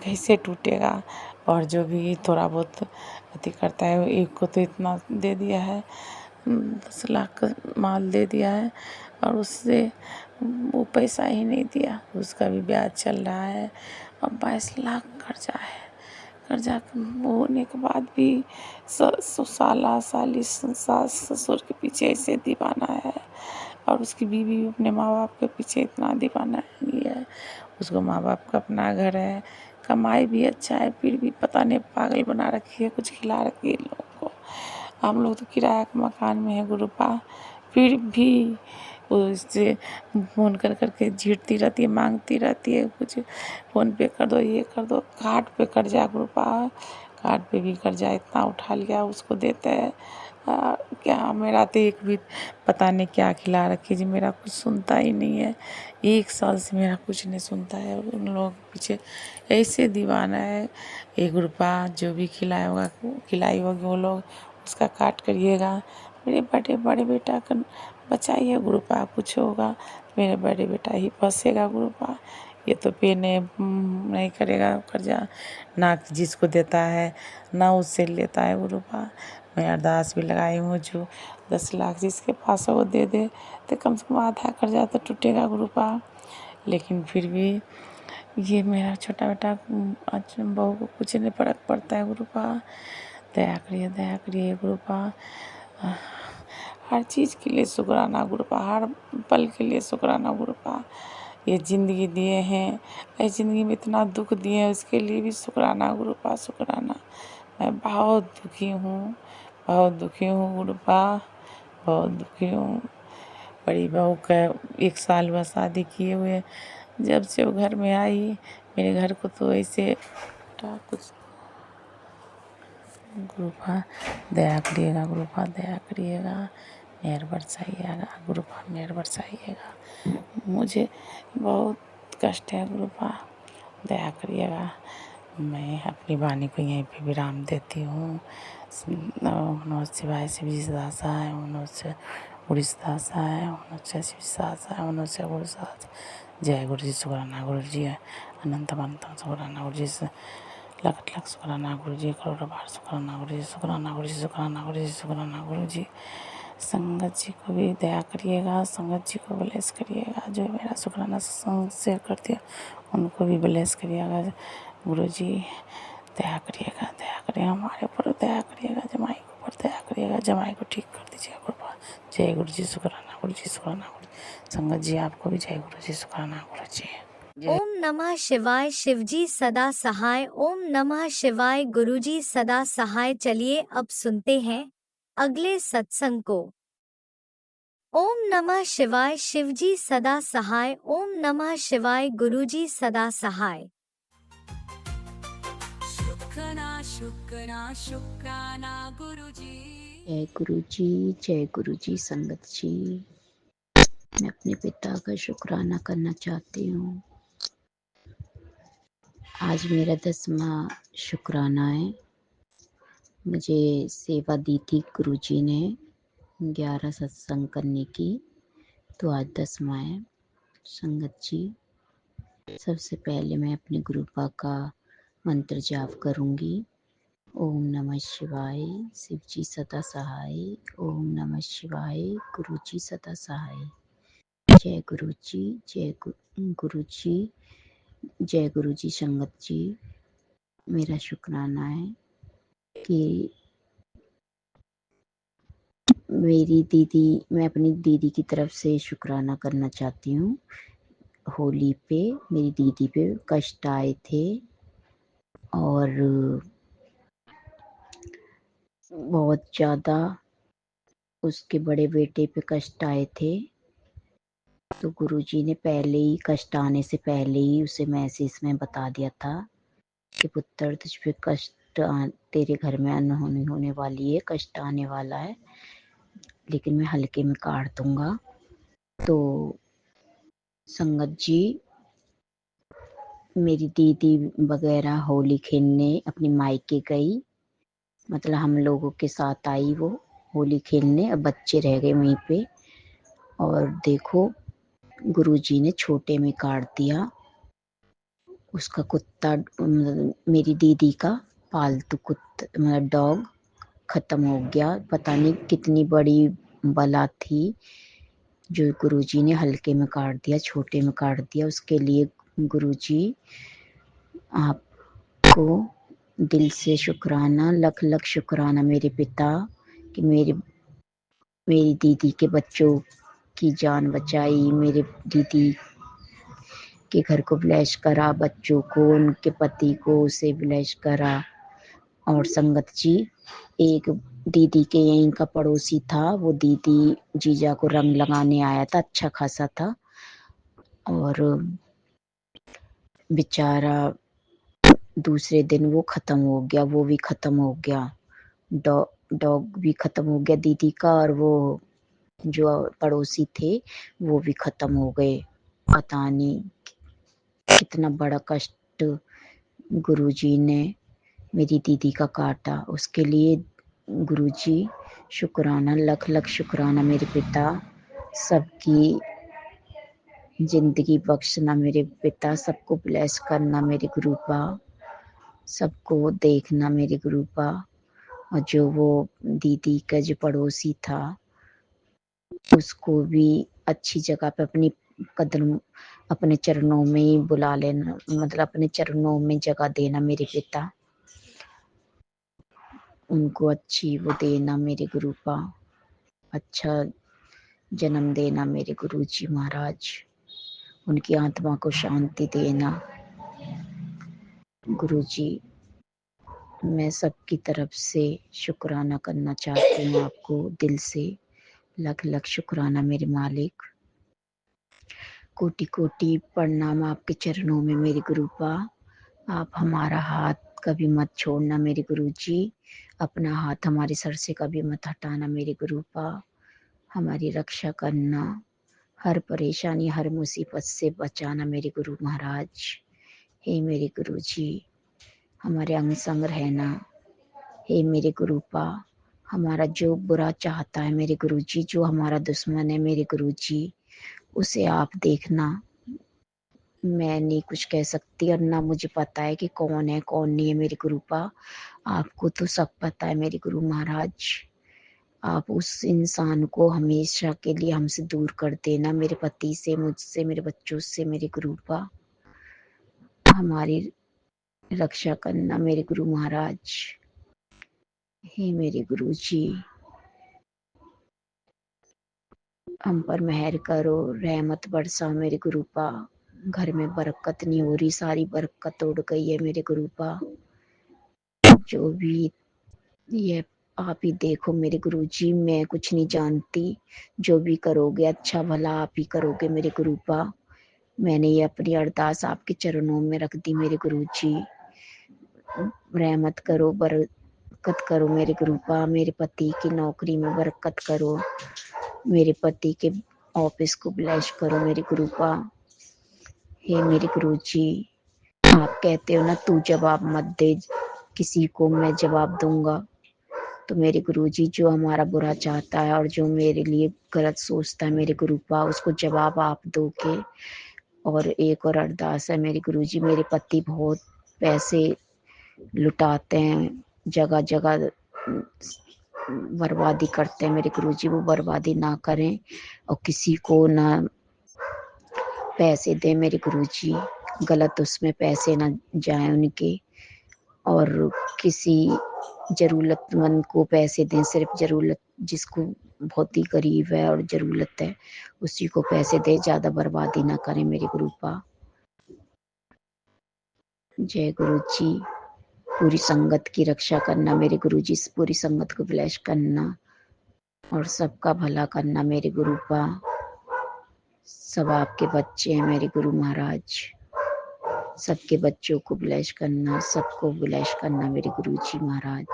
कैसे टूटेगा। और जो भी थोड़ा बहुत अति करता है, एक को तो इतना दे दिया है, 10 लाख का माल दे दिया है, और उससे वो पैसा ही नहीं दिया, उसका भी ब्याज चल रहा है, और 22 लाख कर्जा है। कर्जा होने के बाद भी साली सास ससुर के पीछे ऐसे दीवाना है, और उसकी बीवी भी अपने माँ बाप के पीछे इतना दीवाना नहीं है। उसको माँ बाप का अपना घर है, कमाई भी अच्छा है, फिर भी पता नहीं पागल बना रखी है, कुछ खिला रखी है इन लोगों को। हम लोग तो किराया के मकान में है ग्रुपा, फिर भी वो इससे फ़ोन कर करके झीटती रहती है, मांगती रहती है, कुछ फ़ोन पे कर दो, ये कर दो। कार्ड पे कर्जा ग्रुपा, कार्ड पे भी कर्जा इतना उठा लिया, उसको देते हैं क्या। मेरा तो एक भी पता नहीं क्या खिला रखी जी, मेरा कुछ सुनता ही नहीं है। 1 साल से मेरा कुछ नहीं सुनता है, उन लोगों के पीछे ऐसे दीवाना है। एक रुपया जो भी खिलाई होगी वो लोग उसका काट करिएगा। मेरे बड़े बेटा का बचाइए ग्रुपा, कुछ होगा मेरे बड़े बेटा ही फंसेगा ग्रुपा। ये तो पे नहीं करेगा कर्जा, ना जिसको देता है ना उससे लेता है ग्रुपा। मैं अरदास भी लगाई हूँ जो 10 लाख जिसके पास है वो दे दे, तो कम से कम आधा कर्जा तो टूटेगा ग्रुपा। लेकिन फिर भी ये मेरा छोटा बेटा बहू को कुछ नहीं फर्क पड़ता है ग्रुपा। दया करिए ग्रुपा। हर चीज़ के लिए शुक्राना ग्रुपा, हर पल के लिए शुक्राना ग्रुपा। ये ज़िंदगी दिए हैं, इस ज़िंदगी में इतना दुख दिए हैं, उसके लिए भी शुक्राना ग्रुपा, शुक्राना। मैं बहुत दुखी हूँ ग्रुपा, बहुत दुखी हूँ। बड़ी बहू का 1 साल हुआ शादी किए हुए, जब से वो घर में आई मेरे घर को तो ऐसे कुछ ग्रुपा दया करिएगा ग्रुपा, दया करिएगा, मेहर बरसाइएगा ग्रुपा, मेहर बरसाइएगा। मुझे बहुत कष्ट है ग्रुपा, दया करिएगा। मैं अपनी वाणी को यहीं पे विराम देती हूँ। ओम नमः शिवाय, शिव जी सदा सहाय, ओम नमः शिवाय, गुरु जी सदा सहाय, ओम नमः शिवाय, शिव जी सदा सहाय, ओम नमः शिवाय, गुरु सदा सहाय। जय गुरु जी। शुक्राना गुरु जी, अनंतम शुक्राना गुरु जी, लख लख शुक्राना गुरु जी, करोड़ों बार शुक्राना गुरु जी, शुक्राना गुरु जी, शुक्राना गुरु जी, शुक्राना गुरु जी। संगत जी को भी दया करिएगा, संगत जी को ब्लेस करिएगा, जो मेरा शुक्राना सत्संग शेयर करते हैं उनको भी ब्लेस करिएगा। गुरु जी दया करिएगा, हमारे ऊपर दया करिएगा, जमाई के ऊपर दया करिएगा, जमाई को ठीक कर दीजिएगा कृपा। जय गुरु जी। शुक्राना गुरु जी, शुक्राना गुरु जी। संगत जी आपको भी जय गुरु जी, शुक्राना गुरु जी। ओम नमः शिवाय, शिवजी सदा सहाय। ओम नमः शिवाय, गुरुजी सदा सहाय। चलिए अब सुनते हैं अगले सत्संग को। ओम नमः शिवाय, शिवजी सदा सहाय। ओम नमः शिवाय, गुरुजी सदा सहाय। सुखना शुक्राना गुरुजी। जय गुरु जी, जय गुरु जी। संगत जी, मैं अपने पिता का शुक्राना करना चाहती हूँ। आज मेरा 10वां शुक्राना है। मुझे सेवा दी थी गुरु जी ने 11 सत्संग करने की, तो आज 10वां है। संगत जी, सबसे पहले मैं अपने गुरुपा का मंत्र जाप करूँगी। ओम नमः शिवाय, शिव जी सदा सहाय। ओम नमः शिवाय, गुरु जी सदा सहाय। जय गुरु जी, जय गुरु जी, जय गुरु जी। संगत जी, मेरा शुक्राना है कि मैं अपनी दीदी की तरफ से शुक्राना करना चाहती हूँ। होली पे मेरी दीदी पे कष्ट आए थे और बहुत ज़्यादा उसके बड़े बेटे पे कष्ट आए थे, तो गुरुजी ने पहले ही कष्ट आने से पहले ही उसे मैसेज में बता दिया था कि पुत्र तुझ पे तेरे घर में अनहोनी होने वाली है, कष्ट आने वाला है, लेकिन मैं हल्के में काट दूंगा। तो संगत जी, मेरी दीदी वगैरह होली खेलने अपनी मायके गई, मतलब हम लोगों के साथ आई वो होली खेलने, अब बच्चे रह गए वहीं पे। और देखो गुरुजी ने छोटे में काट दिया। उसका कुत्ता, मेरी दीदी का पालतू कुत्ता, मतलब डॉग खत्म हो गया। पता नहीं कितनी बड़ी बला थी जो गुरुजी ने हल्के में काट दिया, छोटे में काट दिया। उसके लिए गुरुजी आपको दिल से शुक्राना, लख लख शुक्राना मेरे पिता, कि मेरी दीदी के बच्चों की जान बचाई, मेरे दीदी के घर को ब्लेस करा, बच्चों को, उनके पति को उसे ब्लेस करा। और संगत जी, एक दीदी के यहीं का पड़ोसी था, वो दीदी जीजा को रंग लगाने आया था, अच्छा खासा था, और बेचारा दूसरे दिन वो खत्म हो गया, वो भी खत्म हो गया, डॉग भी खत्म हो गया दीदी का, और वो जो पड़ोसी थे वो भी खत्म हो गए। पता नहीं कितना बड़ा कष्ट गुरुजी ने मेरी दीदी का काटा। उसके लिए गुरुजी शुक्राना, लख लख शुक्राना मेरे पिता। सबकी जिंदगी बख्शना मेरे पिता, सबको ब्लेस करना मेरे गुरुपा, सबको देखना मेरे गुरुपा। और जो वो दीदी का जो पड़ोसी था उसको भी अच्छी जगह पे अपने चरणों में ही बुला लेना, मतलब अपने चरणों में जगह देना मेरे पिता, उनको अच्छी वो देना मेरे गुरुपा, अच्छा जन्म देना मेरे गुरुजी महाराज, उनकी आत्मा को शांति देना। गुरुजी, मैं सबकी तरफ से शुक्राना करना चाहती हूँ आपको दिल से, लख लख शुक्राना मेरे मालिक। कोटि कोटि प्रणाम आपके चरणों में मेरे गुरुपा। आप हमारा हाथ कभी मत छोड़ना मेरे गुरुजी, अपना हाथ हमारे सर से कभी मत हटाना मेरे गुरुपा, हमारी रक्षा करना, हर परेशानी हर मुसीबत से बचाना मेरे गुरु महाराज। हे मेरे गुरुजी, हमारे अंग संग रहना। हे मेरे गुरुपा, हमारा जो बुरा चाहता है मेरे गुरुजी, जो हमारा दुश्मन है मेरे गुरुजी, उसे आप देखना। मैं नहीं कुछ कह सकती और ना मुझे पता है कि कौन है कौन नहीं है मेरे गुरुपा, आपको तो सब पता है मेरे गुरु महाराज। आप उस इंसान को हमेशा के लिए हमसे दूर कर देना, मेरे पति से, मुझसे, मेरे बच्चों से मेरे गुरुपा, हमारी रक्षा करना मेरे गुरु महाराज। हे मेरे गुरुजी, हम पर मेहर करो, रहमत बरसाओ मेरे गुरुपा। घर में बरकत नहीं हो रही, सारी बरकत उड़ गई है मेरे गुरुपा। जो भी ये आप ही देखो मेरे गुरुजी, मैं कुछ नहीं जानती, जो भी करोगे अच्छा भला आप ही करोगे मेरे गुरुपा। मैंने ये अपनी अरदास आपके चरणों में रख दी मेरे गुरुजी। रहमत करो, बरकत करो मेरे गुरुपा। मेरे पति की नौकरी में बरकत करो, मेरे पति के ऑफिस को ब्लेस करो मेरे गुरुपा। हे मेरे गुरुजी, आप कहते हो ना, तू जवाब मत दे किसी को, मैं जवाब दूंगा। तो मेरे गुरुजी, जो हमारा बुरा चाहता है और जो मेरे लिए गलत सोचता है मेरे गुरुपा, उसको जवाब आप दोगे। और एक और अरदास है मेरे गुरुजी, मेरे पति बहुत पैसे लुटाते हैं, जगह जगह बर्बादी करते हैं मेरे गुरुजी, वो बर्बादी ना करें और किसी को ना पैसे दे मेरे गुरुजी, गलत उसमें पैसे ना जाए उनके। और किसी जरूरतमंद को पैसे दें, सिर्फ जरूरत जिसको बहुत ही गरीब है और जरूरत है उसी को पैसे दे, ज्यादा बर्बादी ना करें मेरे गुरुपा। जय गुरु जी। पूरी संगत की रक्षा करना मेरे गुरुजी, पूरी संगत को ब्लेस करना और सबका भला करना मेरे गुरुपा। सब आपके बच्चे हैं मेरे गुरु महाराज, सबके बच्चों को ब्लेस करना, सबको ब्लेस करना मेरे गुरुजी महाराज।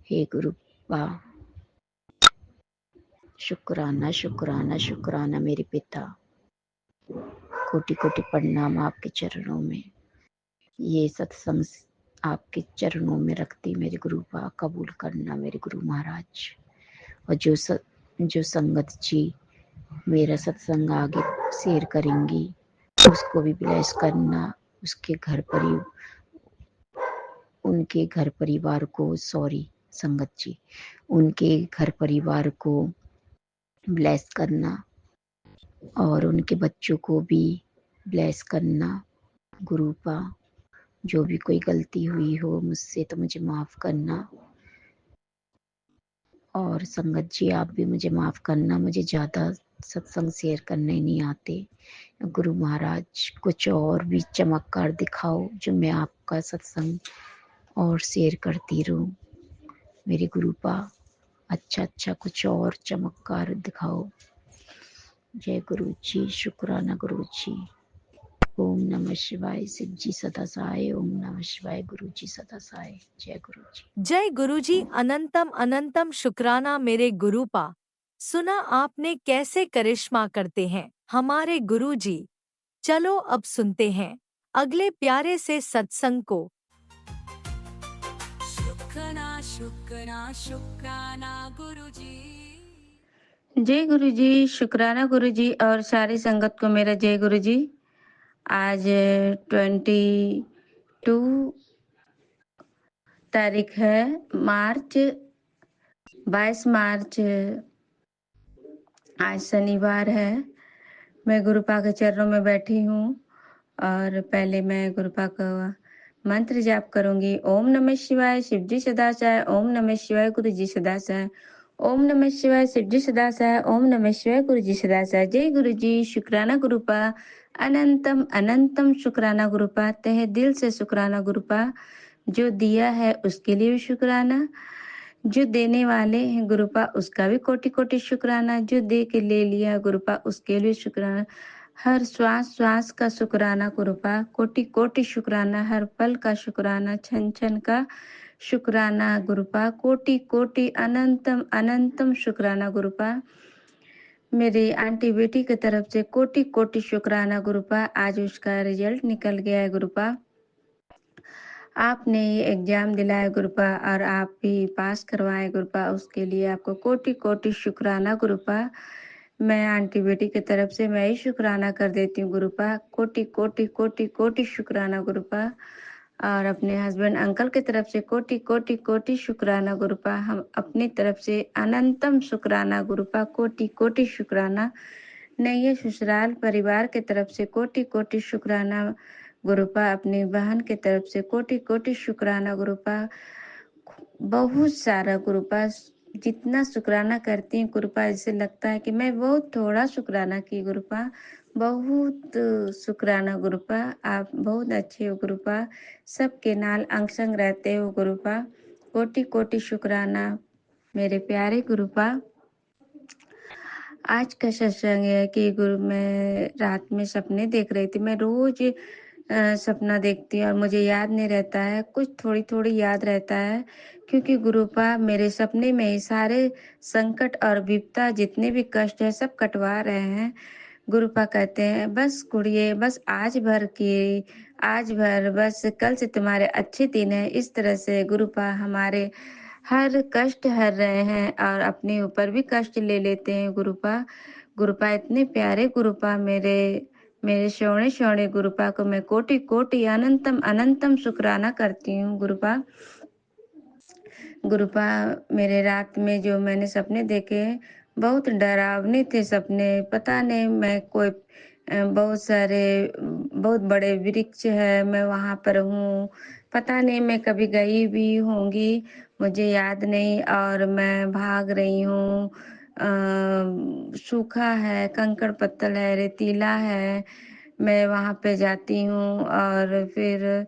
हे गुरुपा, शुक्राना शुक्राना शुक्राना मेरे पिता, कोटि कोटि प्रणाम आपके चरणों में। ये सत्संग आपके चरणों में रखती मेरे गुरुपा, कबूल करना मेरे गुरु महाराज। और जो संगत जी मेरा सत्संग आगे शेयर करेंगी उसको भी ब्लेस करना, उसके उनके घर परिवार को, सॉरी संगत जी, उनके घर परिवार को ब्लेस करना और उनके बच्चों को भी ब्लेस करना गुरुपा। जो भी कोई गलती हुई हो मुझसे तो मुझे माफ करना। और संगत जी आप भी मुझे माफ करना, मुझे ज्यादा सत्संग शेयर करने नहीं आते। गुरु महाराज कुछ और भी चमत्कार दिखाओ जो मैं आपका सत्संग और शेयर करती रहूं मेरे गुरुपा। अच्छा कुछ और चमत्कार दिखाओ। जय गुरु जी, शुक्राना गुरु जी। ओम नमः शिवाय, शिव जी सदा सहाय। ओम नमः शिवाय, गुरु जी सदा सहाय। जय गुरु जी। जय गुरुजी, अनंतम अनंतम शुक्राना मेरे गुरुपा। सुना आपने कैसे करिश्मा करते हैं हमारे गुरुजी। चलो अब सुनते हैं अगले प्यारे से सत्संग को। शुक्राना शुक्राना शुक्राना गुरुजी। जय गुरु जी, शुक्राना गुरु जी और सारी संगत को मेरा जय गुरु जी। आज 22 तारीख है मार्च, 22 मार्च आज शनिवार है। मैं गुरुपा के चरणों में बैठी हूँ और पहले मैं गुरुपा का मंत्र जाप करूंगी। ओम नमः शिवाय, शिव जी सदा सहाय। ओम नमः शिवाय, गुरु जी सदा सहाय। ओम नमः शिवाय, शिव जी सदा सहाय। ओम नमः शिवाय, गुरु जी सदा सहाय। जय गुरु जी, शुक्राना गुरुपा, अनंतम अनंतम शुक्राना गुरुपा, तहे दिल से शुक्राना गुरुपा। जो दिया है उसके लिए भी शुक्राना, जो देने वाले हैं गुरुपा उसका भी कोटि कोटि शुक्राना, जो दे के ले लिया गुरुपा उसके लिए शुक्राना। हर श्वास श्वास का शुक्राना गुरुपा, कोटि कोटि शुक्राना। हर पल का शुक्राना, क्षण क्षण का शुक्राना गुरुपा, कोटि कोटि अनंतम अनंतम शुक्राना गुरुपा। मेरी आंटी बेटी की तरफ से कोटि कोटि शुक्राना गुरुपा। आज उसका रिजल्ट निकल गया है गुरुपा। आपने ये एग्जाम दिलाया गुरुपा और आप भी पास करवाए गुरुपा, उसके लिए आपको कोटि कोटि शुक्राना गुरुपा। मैं आंटी बेटी की तरफ से मैं ही शुक्राना कर देती हूँ गुरुपा। कोटि कोटि कोटि कोटि शुक्राना गुरुपा। और अपने हस्बैंड अंकल की तरफ से कोटि कोटि कोटि शुक्राना गुरुपा। हम अपनी तरफ से अनंतम शुक्राना गुरुपा, कोटि कोटि शुक्राना। नैये ससुराल परिवार की तरफ से कोटि कोटि शुक्राना गुरुपा। अपनी बहन की तरफ से कोटि कोटि शुक्राना गुरुपा। बहुत सारा गुरुपा, जितना शुक्राना करती हूँ गुरुपा ऐसे लगता है कि मैं बहुत थोड़ा शुक्राना की गुरुपा। बहुत शुक्राना गुरुपा, आप बहुत अच्छे हो गुरुपा, सबके नाल अंग संग रहते हो गुरुपा। कोटि कोटि शुक्राना मेरे प्यारे गुरुपा। आज का सत्संग है कि गुरु मैं रात में सपने देख रही थी। मैं रोज सपना देखती हूँ और मुझे याद नहीं रहता है, कुछ थोड़ी-थोड़ी याद रहता है क्योंकि गुरुपा मेरे सपने में ही सारे संकट और विपदा जितने भी कष्ट है सब कटवा रहे हैं। गुरुपा कहते हैं, "बस कुड़िए, बस आज भर, बस कल से तुम्हारे अच्छे दिन हैं।" इस तरह से गुरुपा हमारे हर कष्ट हर रहे हैं और अपने ऊपर भी कष्ट ले लेते हैं गुरुपा। गुरुपा इतने प्यारे गुरुपा मेरे शोणे-शोणे गुरुपा को मैं कोटि-कोटि अनंतम अनंतम शुक्राना करती हूँ गुरुपा। गुरुपा मेरे रात में जो मैंने सपने देखे बहुत डरावने थे सपने। पता नहीं मैं कोई बहुत बड़े वृक्ष है, मैं वहाँ पर हूँ। पता नहीं मैं कभी गई भी होंगी, मुझे याद नहीं और मैं भाग रही हूँ। सूखा है, कंकड़ पत्थर है, रेतीला है। मैं वहाँ पे जाती हूँ और फिर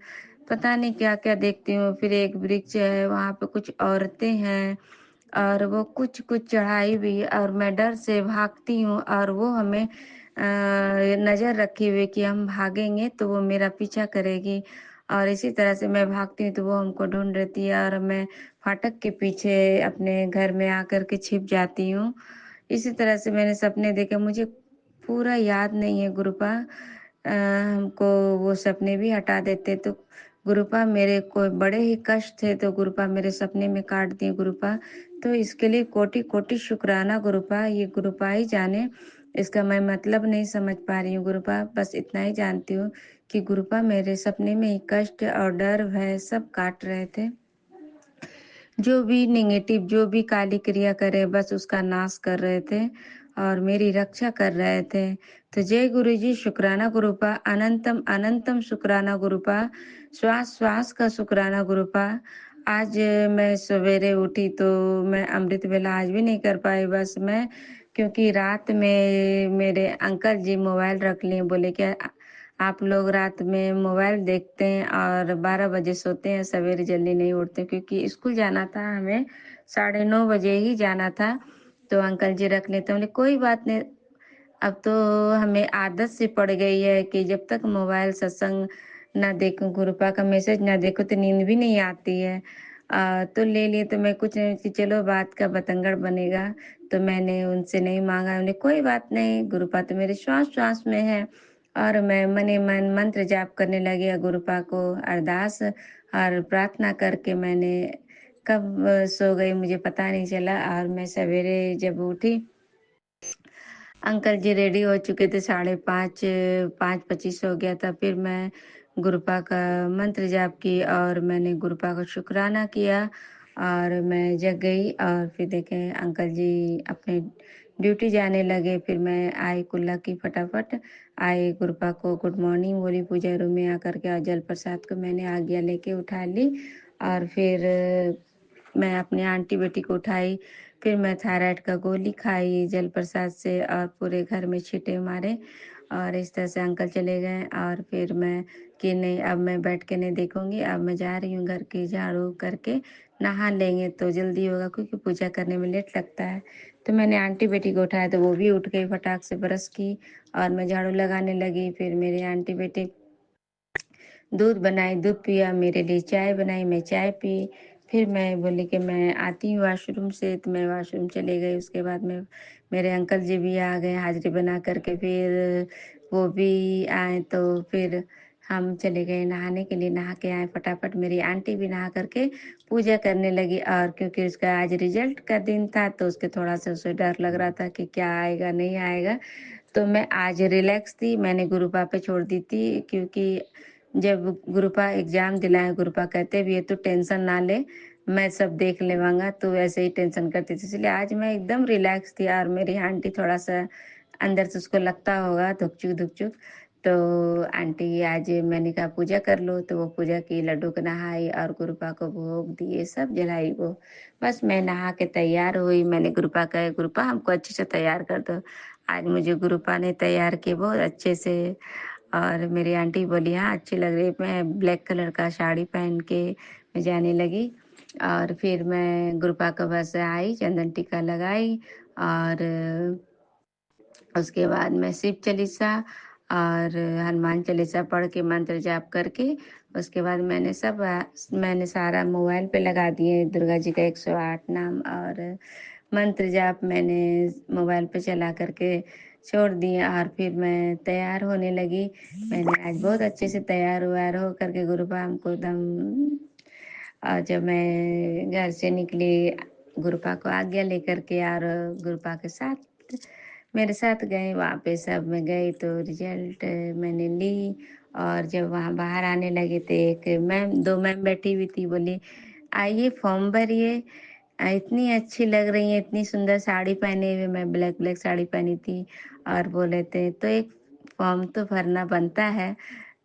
पता नहीं क्या-क्या देखती हूँ। फिर एक वृक्ष है, वहाँ पे कुछ औरतें हैं और वो कुछ-कुछ चढ़ाई हुई है और मैं डर से भागती हूँ और वो हमें नज़र रखे हुए कि हम भागेंगे तो वो मेरा पीछा करेगी और इसी तरह से मैं भागती हूँ तो वो हमको ढूँढ लेती है और मैं फाटक के पीछे अपने घर में आकर के छिप जाती हूँ। इसी तरह से मैंने सपने देखे, मुझे पूरा याद नहीं है गुरुपा। हमको वो सपने भी हटा देते तो गुरुपा मेरे कोई बड़े ही कष्ट थे तो गुरुपा मेरे सपने में काट दिए गुरुपा। तो इसके लिए कोटि-कोटि शुक्राना गुरुपा, ये गुरुपा ही जाने। इसका मैं मतलब नहीं समझ पा रही हूँ गुरुपा, बस इतना ही जानती हूँ कि गुरुपा मेरे सपने में ही कष्ट और डर, भय सब काट रहे थे। जो भी नेगेटिव जो भी काली क्रिया करे बस उसका नाश कर रहे थे और मेरी रक्षा कर रहे थे। तो जय गुरुजी, शुक्राना गुरुपा, अनंतम अनंतम शुक्राना गुरुपा, श्वास-श्वास का शुक्राना गुरुपा। आज मैं सवेरे उठी तो मैं अमृत वेला आज भी नहीं कर पाई बस मैं क्योंकि रात में मेरे अंकल जी मोबाइल रख लिए, बोले क्या आप लोग रात में मोबाइल देखते हैं और 12 बजे सोते हैं, सवेरे जल्दी नहीं उठते क्योंकि स्कूल जाना था हमें, 9:30 बजे ही जाना था, तो अंकल जी रख लेते हैं। बोले कोई बात नहीं, अब तो हमें आदत सी पड़ गई है कि जब तक मोबाइल सत्संग ना देखूं, गुरुपा का मैसेज ना देखो तो नींद भी नहीं आती है। तो ले लिए तो मैं कुछ नहीं कि चलो बात का बतंगड़ बनेगा, तो मैंने उनसे नहीं माँगा। बोले कोई बात नहीं, गुरुपा तो मेरे श्वास-श्वास में है और मैं मने मन मंत्र जाप करने लगी और गुरुपा को अरदास और प्रार्थना करके मैंने कब सो गई मुझे पता नहीं चला और मैं सवेरे जब उठी अंकल जी रेडी हो चुके थे 5:30 5:25 हो गया था। फिर मैं गुरुपा का मंत्र जाप की और मैंने गुरुपा का शुक्राना किया और मैं जग गई और फिर देखें अंकल जी अपने ड्यूटी जाने लगे। फिर मैं आई कुल्ला की फटाफट आई गुरुपा को गुड मॉर्निंग बोली पूजा रूम में आकर के और जल प्रसाद को मैंने आज्ञा लेके उठा ली और फिर मैं अपने आंटी बेटी को उठाई। फिर मैं थायराइड का गोली खाई जल प्रसाद से और पूरे घर में छींटे मारे और इस तरह से अंकल चले गए और फिर मैं कि नहीं अब मैं बैठ के नहीं देखूंगी, अब मैं जा रही हूँ घर की झाड़ू करके नहा लेंगे तो जल्दी होगा क्योंकि पूजा करने में लेट लगता है। तो मैंने आंटी बेटी को उठाया तो वो भी उठ गई, फटाक से ब्रश की और मैं झाड़ू लगाने लगी। फिर मेरे आंटी बेटी दूध बनाई, दूध पिया, मेरे लिए चाय बनाई, मैं चाय पी। फिर मैं बोली कि मैं आती हूँ वॉशरूम से, तो मैं वॉशरूम चली गई। उसके बाद में मेरे अंकल जी भी आ गए हाज़िरी बना कर के, फिर वो भी आए तो फिर हम चले गए नहाने के लिए, नहा के आए फटाफट। मेरी आंटी भी नहा कर के पूजा करने लगी और क्योंकि उसका आज रिज़ल्ट का दिन था तो उसके थोड़ा-सा उसे डर लग रहा था कि क्या आएगा, नहीं आएगा। तो मैं आज रिलैक्स थी, मैंने गुरुपा पे छोड़ दी थी क्योंकि जब गुरुपा एग्ज़ाम दिलाए, गुरुपा कहते भी है तू टेंशन ना ले, मैं सब देख लेवांगा, तू ऐसे ही टेंशन करती थी। इसलिए आज मैं एकदम रिलैक्स थी और मेरी आंटी थोड़ा-सा अंदर से उसको लगता होगा धुक-चुक, तो आंटी आज मैंने कहा पूजा कर लो, तो वो पूजा की, लड्डू को नहाई और गुरुपा को भोग दिए, सब जलाई वो। बस मैं नहा के तैयार हुई, मैंने गुरुपा कहा, "गुरुपा हमको अच्छे से तैयार कर दो।" आज मुझे गुरुपा ने तैयार किए बहुत अच्छे से और मेरी आंटी बोली हाँ अच्छी लग रही है। मैं ब्लैक कलर का साड़ी पहन के मैं जाने लगी और फिर मैं गुरुपा के पास आई, चंदन टीका लगाई और उसके बाद मैं शिव चालीसा और हनुमान चालीसा पढ़ के मंत्र जाप करके उसके बाद मैंने सारा मोबाइल पे लगा दिए दुर्गा जी का 108 नाम और मंत्र जाप मैंने मोबाइल पे चला करके छोड़ दिए और फिर मैं तैयार होने लगी। मैंने आज बहुत अच्छे से तैयार व्यार हो करके गुरुपा हमको एकदम और जब मैं घर से निकली गुरुपा को आज्ञा लेकर के और गुरुपा के साथ मेरे साथ गए वहाँ पे सब मैं गई तो रिजल्ट मैंने ली। और जब वहाँ बाहर आने लगे तो एक मैम 2 मैम बैठी हुई थी, बोली आइए फॉर्म भरिए। इतनी अच्छी लग रही है, इतनी सुंदर साड़ी पहने हुए, मैं ब्लैक ब्लैक साड़ी पहनी थी और बोले थे तो एक फॉर्म तो भरना बनता है।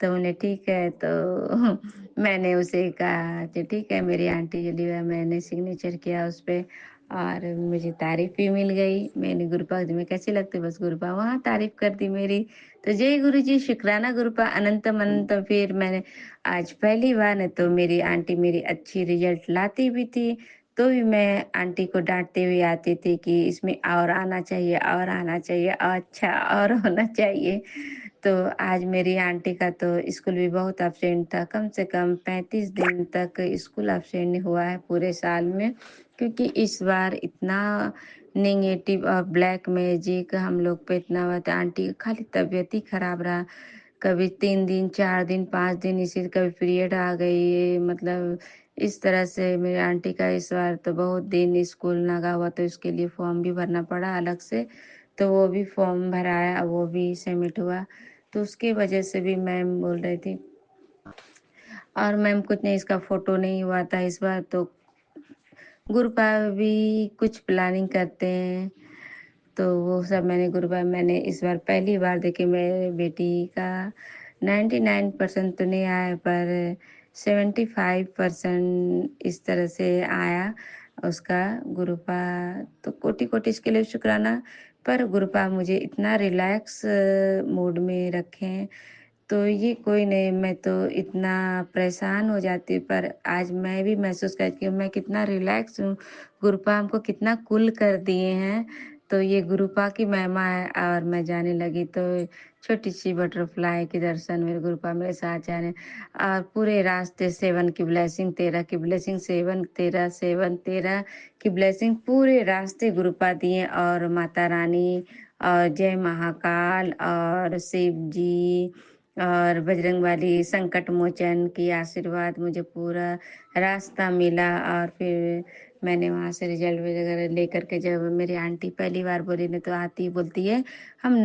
तो बोले ठीक है। तो मैंने उसे कहा कि ठीक है मेरी आंटी जो लिया, मैंने सिग्नेचर किया उस पर और मुझे तारीफ भी मिल गई। मैंने गुरुपा में कैसे लगते बस गुरुपा वहाँ तारीफ कर दी मेरी। तो जय गुरु जी, शुक्राना गुरुपा, अनंतम अनंतम। फिर मैंने आज पहली बार न तो मेरी आंटी मेरी अच्छी रिजल्ट लाती भी थी तो भी मैं आंटी को डांटते हुए आती थी कि इसमें और आना चाहिए और आना चाहिए और अच्छा और होना चाहिए। तो आज मेरी आंटी का तो स्कूल भी बहुत अब्सेंट था, कम से कम 35 दिन तक स्कूल अब्सेंट हुआ है पूरे साल में, क्योंकि इस बार इतना नेगेटिव और ब्लैक मैजिक हम लोग पे इतना हुआ था। आंटी का खाली तबीयत ही खराब रहा, कभी 3 दिन 4 दिन 5 दिन इसी कभी पीरियड आ गई, मतलब इस तरह से मेरी आंटी का इस बार तो बहुत दिन स्कूल लगा हुआ तो इसके लिए फॉर्म भी भरना पड़ा अलग से। तो वो भी फॉर्म भराया, वो भी सबमिट हुआ। तो उसके वजह से भी मैम बोल रही थी और मैम कुछ नहीं, इसका फोटो नहीं हुआ था इस बार तो गुरुपा भी कुछ प्लानिंग करते हैं तो वो सब मैंने इस बार पहली बार देखी मेरे बेटी का 99% तो नहीं आया पर 75% इस तरह से आया उसका गुरुपा। तो कोटि कोटि इसके लिए शुक्राना। पर गुरुपा मुझे इतना रिलैक्स मूड में रखें तो ये कोई नहीं, मैं तो इतना परेशान हो जाती पर आज मैं भी महसूस करती हूँ मैं कितना रिलैक्स हूँ। गुरुपा हमको कितना कूल कर दिए हैं। तो ये गुरुपा की महिमा है। और मैं जाने लगी तो छोटी सी बटरफ्लाई के दर्शन मेरे गुरुपा मेरे साथ जाने और पूरे रास्ते 7 की ब्लेसिंग, 13 की ब्लेसिंग, 7 13 7 13 की ब्लेसिंग पूरे रास्ते गुरुपा दिए। और माता रानी और जय महाकाल और शिव जी और बजरंगबली संकट मोचन की आशीर्वाद मुझे पूरा रास्ता मिला। और फिर मैंने वहाँ से रिजल्ट वगैरह लेकर के जब मेरी आंटी पहली बार बोली ने तो आती बोलती है हम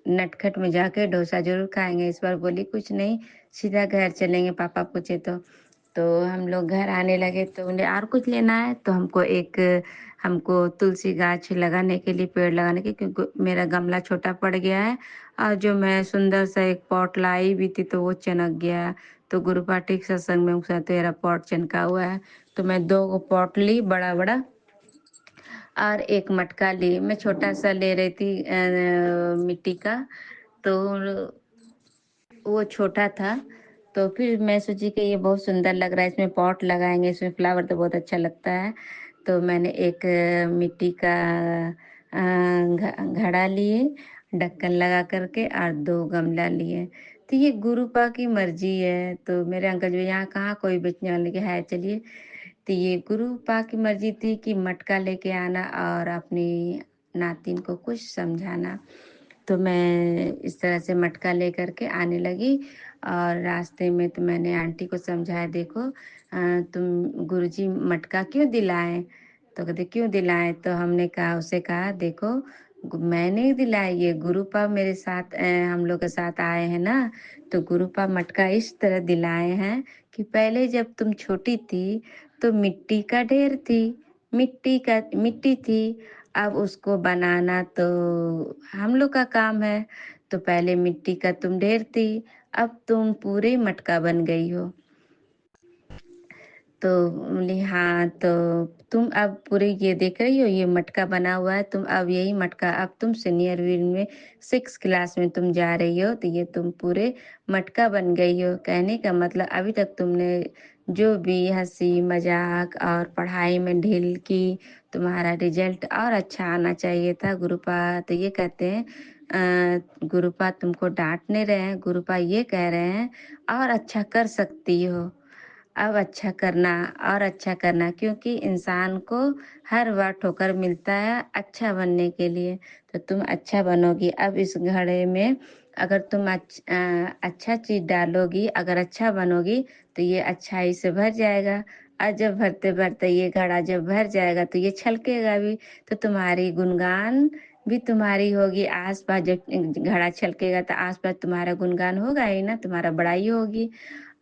नटखट में जाके डोसा जरूर खाएंगे। इस बार बोली कुछ नहीं, सीधा घर चलेंगे पापा पूछे तो हम लोग घर आने लगे तो उन्हें और कुछ लेना है तो हमको तुलसी गाछ लगाने के लिए, पेड़ लगाने के, क्योंकि मेरा गमला छोटा पड़ गया है और जो मैं सुंदर सा एक पॉट लाई भी थी तो वो चनक गया। तो गुरु पाठी के सत्संग में उसका तेरा पॉट चनका हुआ है तो मैं 2 पॉट ली बड़ा बड़ा और एक मटका ली। मैं छोटा सा ले रही थी मिट्टी का तो वो छोटा था। तो फिर मैं सोची कि ये बहुत सुंदर लग रहा है, इसमें पॉट लगाएंगे, इसमें फ्लावर तो बहुत अच्छा लगता है। तो मैंने एक मिट्टी का घड़ा लिए ढक्कन लगा करके और 2 गमला लिए। तो ये गुरुपा की मर्जी है। तो मेरे अंकल जी यहाँ कहाँ कोई बेचने वाले के है, चलिए। तो ये गुरुपा की मर्जी थी कि मटका लेके आना और अपनी नातिन को कुछ समझाना। तो मैं इस तरह से मटका लेकर के आने लगी और रास्ते में तो मैंने आंटी को समझाया, देखो तुम गुरुजी मटका क्यों दिलाएं। तो कहते क्यों दिलाएं। तो हमने कहा उसे कहा देखो मैं नहीं दिलाए, ये गुरुपा मेरे साथ हम लोग के साथ आए हैं ना। तो गुरुपा मटका इस तरह दिलाए हैं कि पहले जब तुम छोटी थी तो मिट्टी का ढेर थी, मिट्टी थी, अब उसको बनाना तो हम लोग का काम है। तो पहले मिट्टी का तुम ढेर थी, अब तुम पूरे मटका बन गई हो। तो बोली हाँ, तो तुम अब पूरे ये देख रही हो ये मटका बना हुआ है, तुम अब यही मटका, अब तुम सीनियर वीर में 6 क्लास में तुम जा रही हो तो ये तुम पूरे मटका बन गई हो। कहने का मतलब अभी तक तुमने जो भी हंसी मजाक और पढ़ाई में ढील की, तुम्हारा रिजल्ट और अच्छा आना चाहिए था गुरुपा। तो ये कहते हैं गुरुपा तुमको डांट नहीं रहे हैं, गुरुपा ये कह रहे हैं और अच्छा कर सकती हो, अब अच्छा करना और अच्छा करना, क्योंकि इंसान को हर बार ठोकर मिलता है अच्छा बनने के लिए। तो तुम अच्छा बनोगी। अब इस घड़े में अगर तुम अच्छा चीज डालोगी, अगर अच्छा बनोगी तो ये अच्छाई से भर जाएगा। और जब भरते भरते ये घड़ा जब भर जाएगा तो ये छलकेगा भी, तो तुम्हारी गुणगान भी तुम्हारी होगी। आसपास जब घड़ा छलकेगा तो आसपास तुम्हारा गुणगान होगा ही ना, तुम्हारा बड़ाई होगी।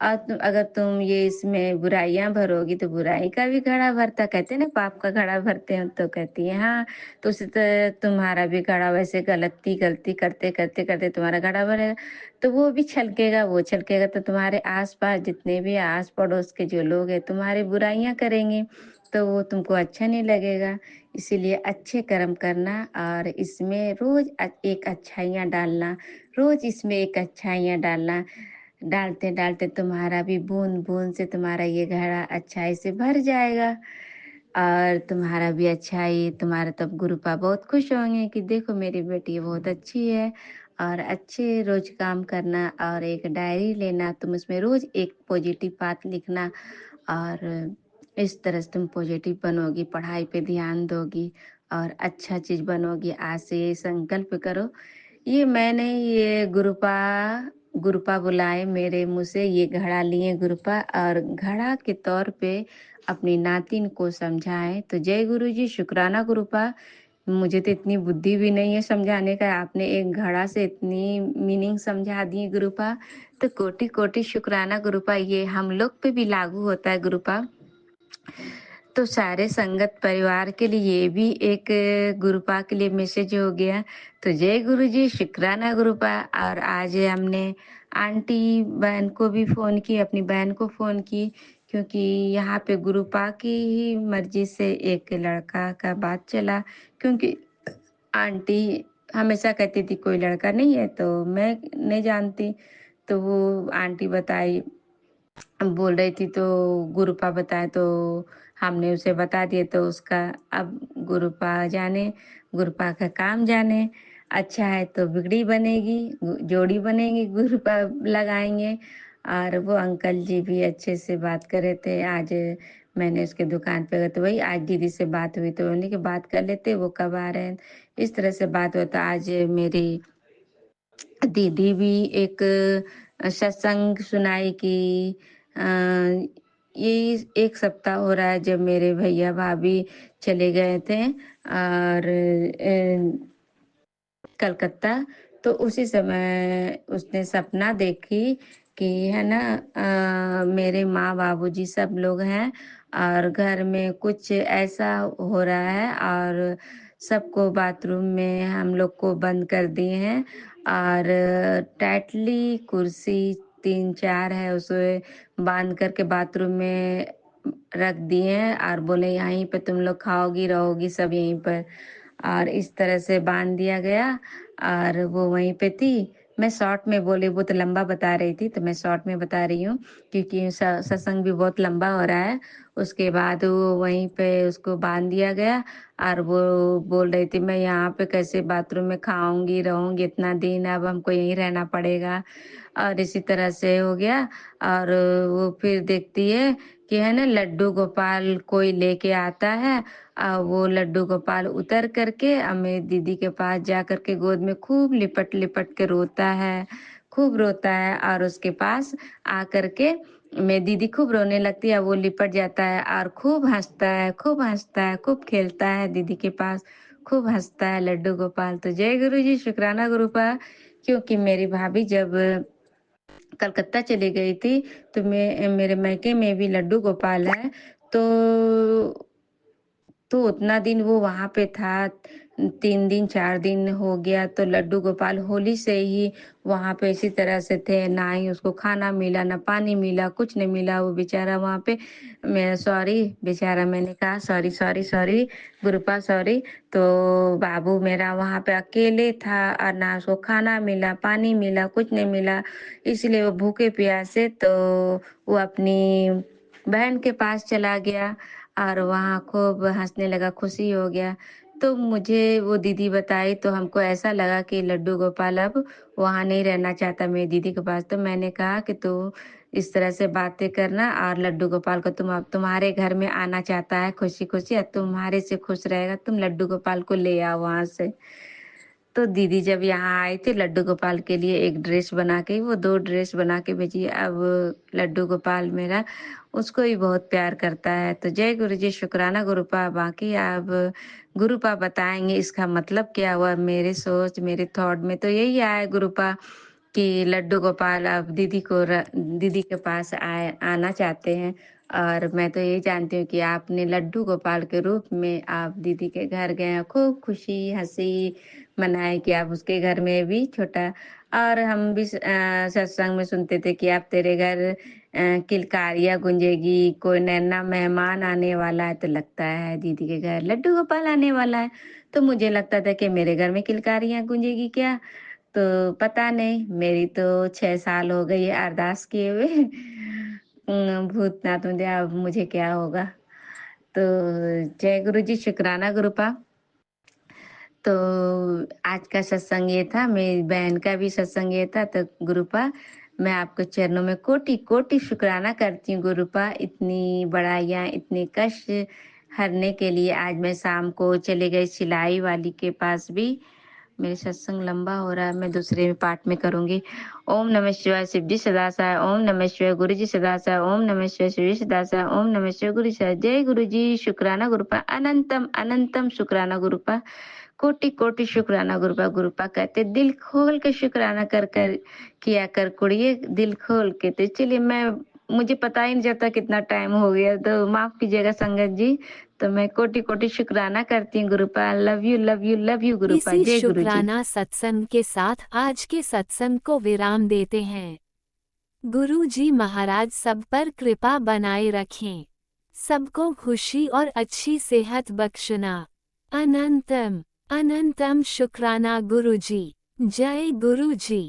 और अगर तुम ये इसमें बुराइयां भरोगी तो बुराई का भी घड़ा भरता, कहते हैं ना पाप का घड़ा भरते हैं, तो कहती है हाँ। तो उसी तरह तुम्हारा भी घड़ा वैसे गलती गलती करते करते करते तुम्हारा घड़ा भरेगा, तो वो भी छलकेगा, वो छलकेगा तो तुम्हारे आसपास जितने भी आस पड़ोस के जो लोग हैं तुम्हारी बुराइयां करेंगे, तो वो तुमको अच्छा नहीं लगेगा। इसीलिए अच्छे कर्म करना और इसमें रोज एक अच्छाइयाँ डालना, रोज इसमें एक अच्छाइयाँ डालना। डालते डालते तुम्हारा भी बूंद बूंद से तुम्हारा ये घड़ा अच्छाई से भर जाएगा और तुम्हारा भी अच्छाई, तुम्हारा तब गुरुपा बहुत खुश होंगे कि देखो मेरी बेटी बहुत अच्छी है। और अच्छे रोज काम करना और एक डायरी लेना, तुम उसमें रोज एक पॉजिटिव बात लिखना और इस तरह से तुम पॉजिटिव बनोगी, पढ़ाई पे ध्यान दोगी और अच्छा चीज बनोगी। आज से ये संकल्प करो। ये मैंने ये गुरुपा बुलाए मेरे मुँह से, ये घड़ा लिए गुरुपा और घड़ा के तौर पे अपनी नातिन को समझाएं। तो जय गुरु जी, शुक्राना गुरुपा। मुझे तो इतनी बुद्धि भी नहीं है समझाने का, आपने एक घड़ा से इतनी मीनिंग समझा दी गुरुपा, तो कोटि कोटि शुक्राना गुरुपा। ये हम लोग पे भी लागू होता है गुरुपा। तो सारे संगत परिवार के लिए ये भी एक गुरुपा के लिए मैसेज हो गया। तो जय गुरु जी, शुक्राना गुरुपा। और आज हमने आंटी बहन को भी फ़ोन की, अपनी बहन को फ़ोन की, क्योंकि यहाँ पे गुरुपा की ही मर्जी से एक लड़का का बात चला। क्योंकि आंटी हमेशा कहती थी कोई लड़का नहीं है, तो मैं नहीं जानती, तो वो आंटी बताई, बोल रही थी, तो गुरुपा बताए तो हमने उसे बता दिए। तो उसका अब गुरुपा जाने, गुरुपा का काम जाने। अच्छा है तो बिगड़ी बनेगी, जोड़ी बनेगी, गुरुपा लगाएंगे। और वो अंकल जी भी अच्छे से बात कर रहे थे। आज मैंने उसके दुकान पे गए तो वही आज दीदी से बात हुई, तो उन्हीं की बात कर लेते, वो कब आ रहे हैं, इस तरह से बात हुआ। तो आज मेरी दीदी भी एक सत्संग सुनाई कि अ, ये एक सप्ताह हो रहा है जब मेरे भैया भाभी चले गए थे और कलकत्ता। तो उसी समय उसने सपना देखी कि है ना, मेरे माँ बाबूजी सब लोग हैं और घर में कुछ ऐसा हो रहा है और सबको बाथरूम में हम लोग को बंद कर दिए हैं और टाइटली कुर्सी 3-4 है उसे बांध करके बाथरूम में रख दिए हैं और बोले यहीं पे तुम लोग खाओगी रहोगी सब यहीं पर। और इस तरह से बांध दिया गया और वो वहीं पे थी। मैं शॉर्ट में बोली, वो तो लंबा बता रही थी तो मैं शॉर्ट में बता रही हूँ, क्योंकि सत्संग भी बहुत लंबा हो रहा है। उसके बाद वो वहीं पे उसको बांध दिया गया और वो बोल रही थी मैं यहाँ पे कैसे बाथरूम में खाऊंगी रहूंगी इतना दिन, अब हमको यहीं रहना पड़ेगा। और इसी तरह से हो गया। और वो फिर देखती है कि है ना लड्डू गोपाल कोई लेके आता है और वो लड्डू गोपाल उतर करके अब मेरी दीदी के पास जा करके गोद में खूब लिपट लिपट के रोता है, खूब रोता है। और उसके पास आ करके मेरी दीदी खूब रोने लगती है, वो लिपट जाता है और खूब हंसता है, खूब हंसता है, खूब खेलता है दीदी के पास, खूब हंसता है लड्डू गोपाल। तो जय गुरु जी, शुक्राना गुरुपा। क्योंकि मेरी भाभी जब कलकत्ता चली गई थी तो मेरे मायके में भी लड्डू गोपाल है। तो उतना दिन वो वहाँ पे था, 3 दिन 4 दिन हो गया। तो लड्डू गोपाल होली से ही वहाँ पे इसी तरह से थे, ना ही उसको खाना मिला ना पानी मिला, कुछ नहीं मिला। वो बेचारा वहाँ पे, मैं सॉरी बेचारा मैंने कहा, सॉरी सॉरी सॉरी गुरुपा सॉरी। तो बाबू मेरा वहाँ पे अकेले था और ना उसको खाना मिला पानी मिला, कुछ नहीं मिला। इसलिए वो भूखे प्यासे तो वो अपनी बहन के पास चला गया और वहाँ खूब हंसने लगा, खुशी हो गया। तो मुझे वो दीदी बताई तो हमको ऐसा लगा कि लड्डू गोपाल अब वहाँ नहीं रहना चाहता मेरी दीदी के पास। तो मैंने कहा कि तू इस तरह से बातें करना और लड्डू गोपाल को तुम अब तुम्हारे घर में आना चाहता है खुशी-खुशी, और तुम्हारे से खुश रहेगा, तुम लड्डू गोपाल को ले आओ वहाँ से। तो दीदी जब यहाँ आई थी लड्डू गोपाल के लिए एक ड्रेस बना के, वो 2 ड्रेस बना के भेजी। अब लड्डू गोपाल मेरा उसको भी बहुत प्यार करता है। तो जय गुरु जी, शुक्राना गुरुपा। बाकी अब गुरुपा बताएँगे इसका मतलब क्या हुआ। मेरे सोच, मेरे थॉट में तो यही आया है गुरुपा कि लड्डू गोपाल अब दीदी के पास आना चाहते हैं। और मैं तो यही जानती हूँ कि आपने लड्डू गोपाल के रूप में आप दीदी के घर गए हैं, खूब खुशी हंसी मनाए कि आप उसके घर में भी छोटा। और हम भी सत्संग में सुनते थे कि आप तेरे घर किलकारियाँ गूंजेगी, कोई नैना मेहमान आने वाला है। तो लगता है दीदी के घर लड्डू गोपाल आने वाला है। तो मुझे लगता था कि मेरे घर में किलकारियाँ गूंजेगी क्या। तो पता नहीं, मेरी तो 6 साल हो गई है अरदास किए हुए। भूतनाथ मुझे अब मुझे क्या होगा। तो जय गुरु जी, शुक्राना गुरुपा। तो आज का सत्संग ये था, मेरी बहन का भी सत्संग ये था। तो गुरुपा मैं आपके चरणों में कोटि कोटि शुक्राना करती हूँ गुरुपा, इतनी बड़ाइयाँ इतने कष्ट हरने के लिए। आज मैं शाम को चले गई सिलाई वाली के पास भी। मेरे सत्संग लंबा हो रहा है, मैं दूसरे पार्ट में करूंगी। ओम नमः शिवाय, शिव जी सदा सहाय। ओम नमः शिवाय, गुरु जी सदा सहाय। ओम नमः शिवाय, शिव जी सदा सहाय। ओम नमः शिवाय, गुरु सहाय। जय गुरु जी, शुक्राना गुरुपा। अनंतम अनंतम शुक्राना गुरुपा, कोटि कोटि शुक्राना गुरुपा। गुरुपा कहते दिल खोल के शुक्राना कर कर किया कर कुड़िए, दिल खोल के। तो चलिए, मुझे पता ही नहीं चलता कितना टाइम हो गया, तो माफ कीजिएगा संगत जी। तो मैं कोटि कोटि शुक्राना करती हूँ गुरुपा। Love you love you love you गुरुपा। इसी जय गुरु जी। शुक्राना सत्संग के साथ आज के सत्संग को विराम देते हैं। गुरु जी महाराज सब पर कृपा बनाए रखें, सबको खुशी और अच्छी सेहत बख्शना। अनंतम अनंतम शुक्राना गुरु जी। जय गुरु जी।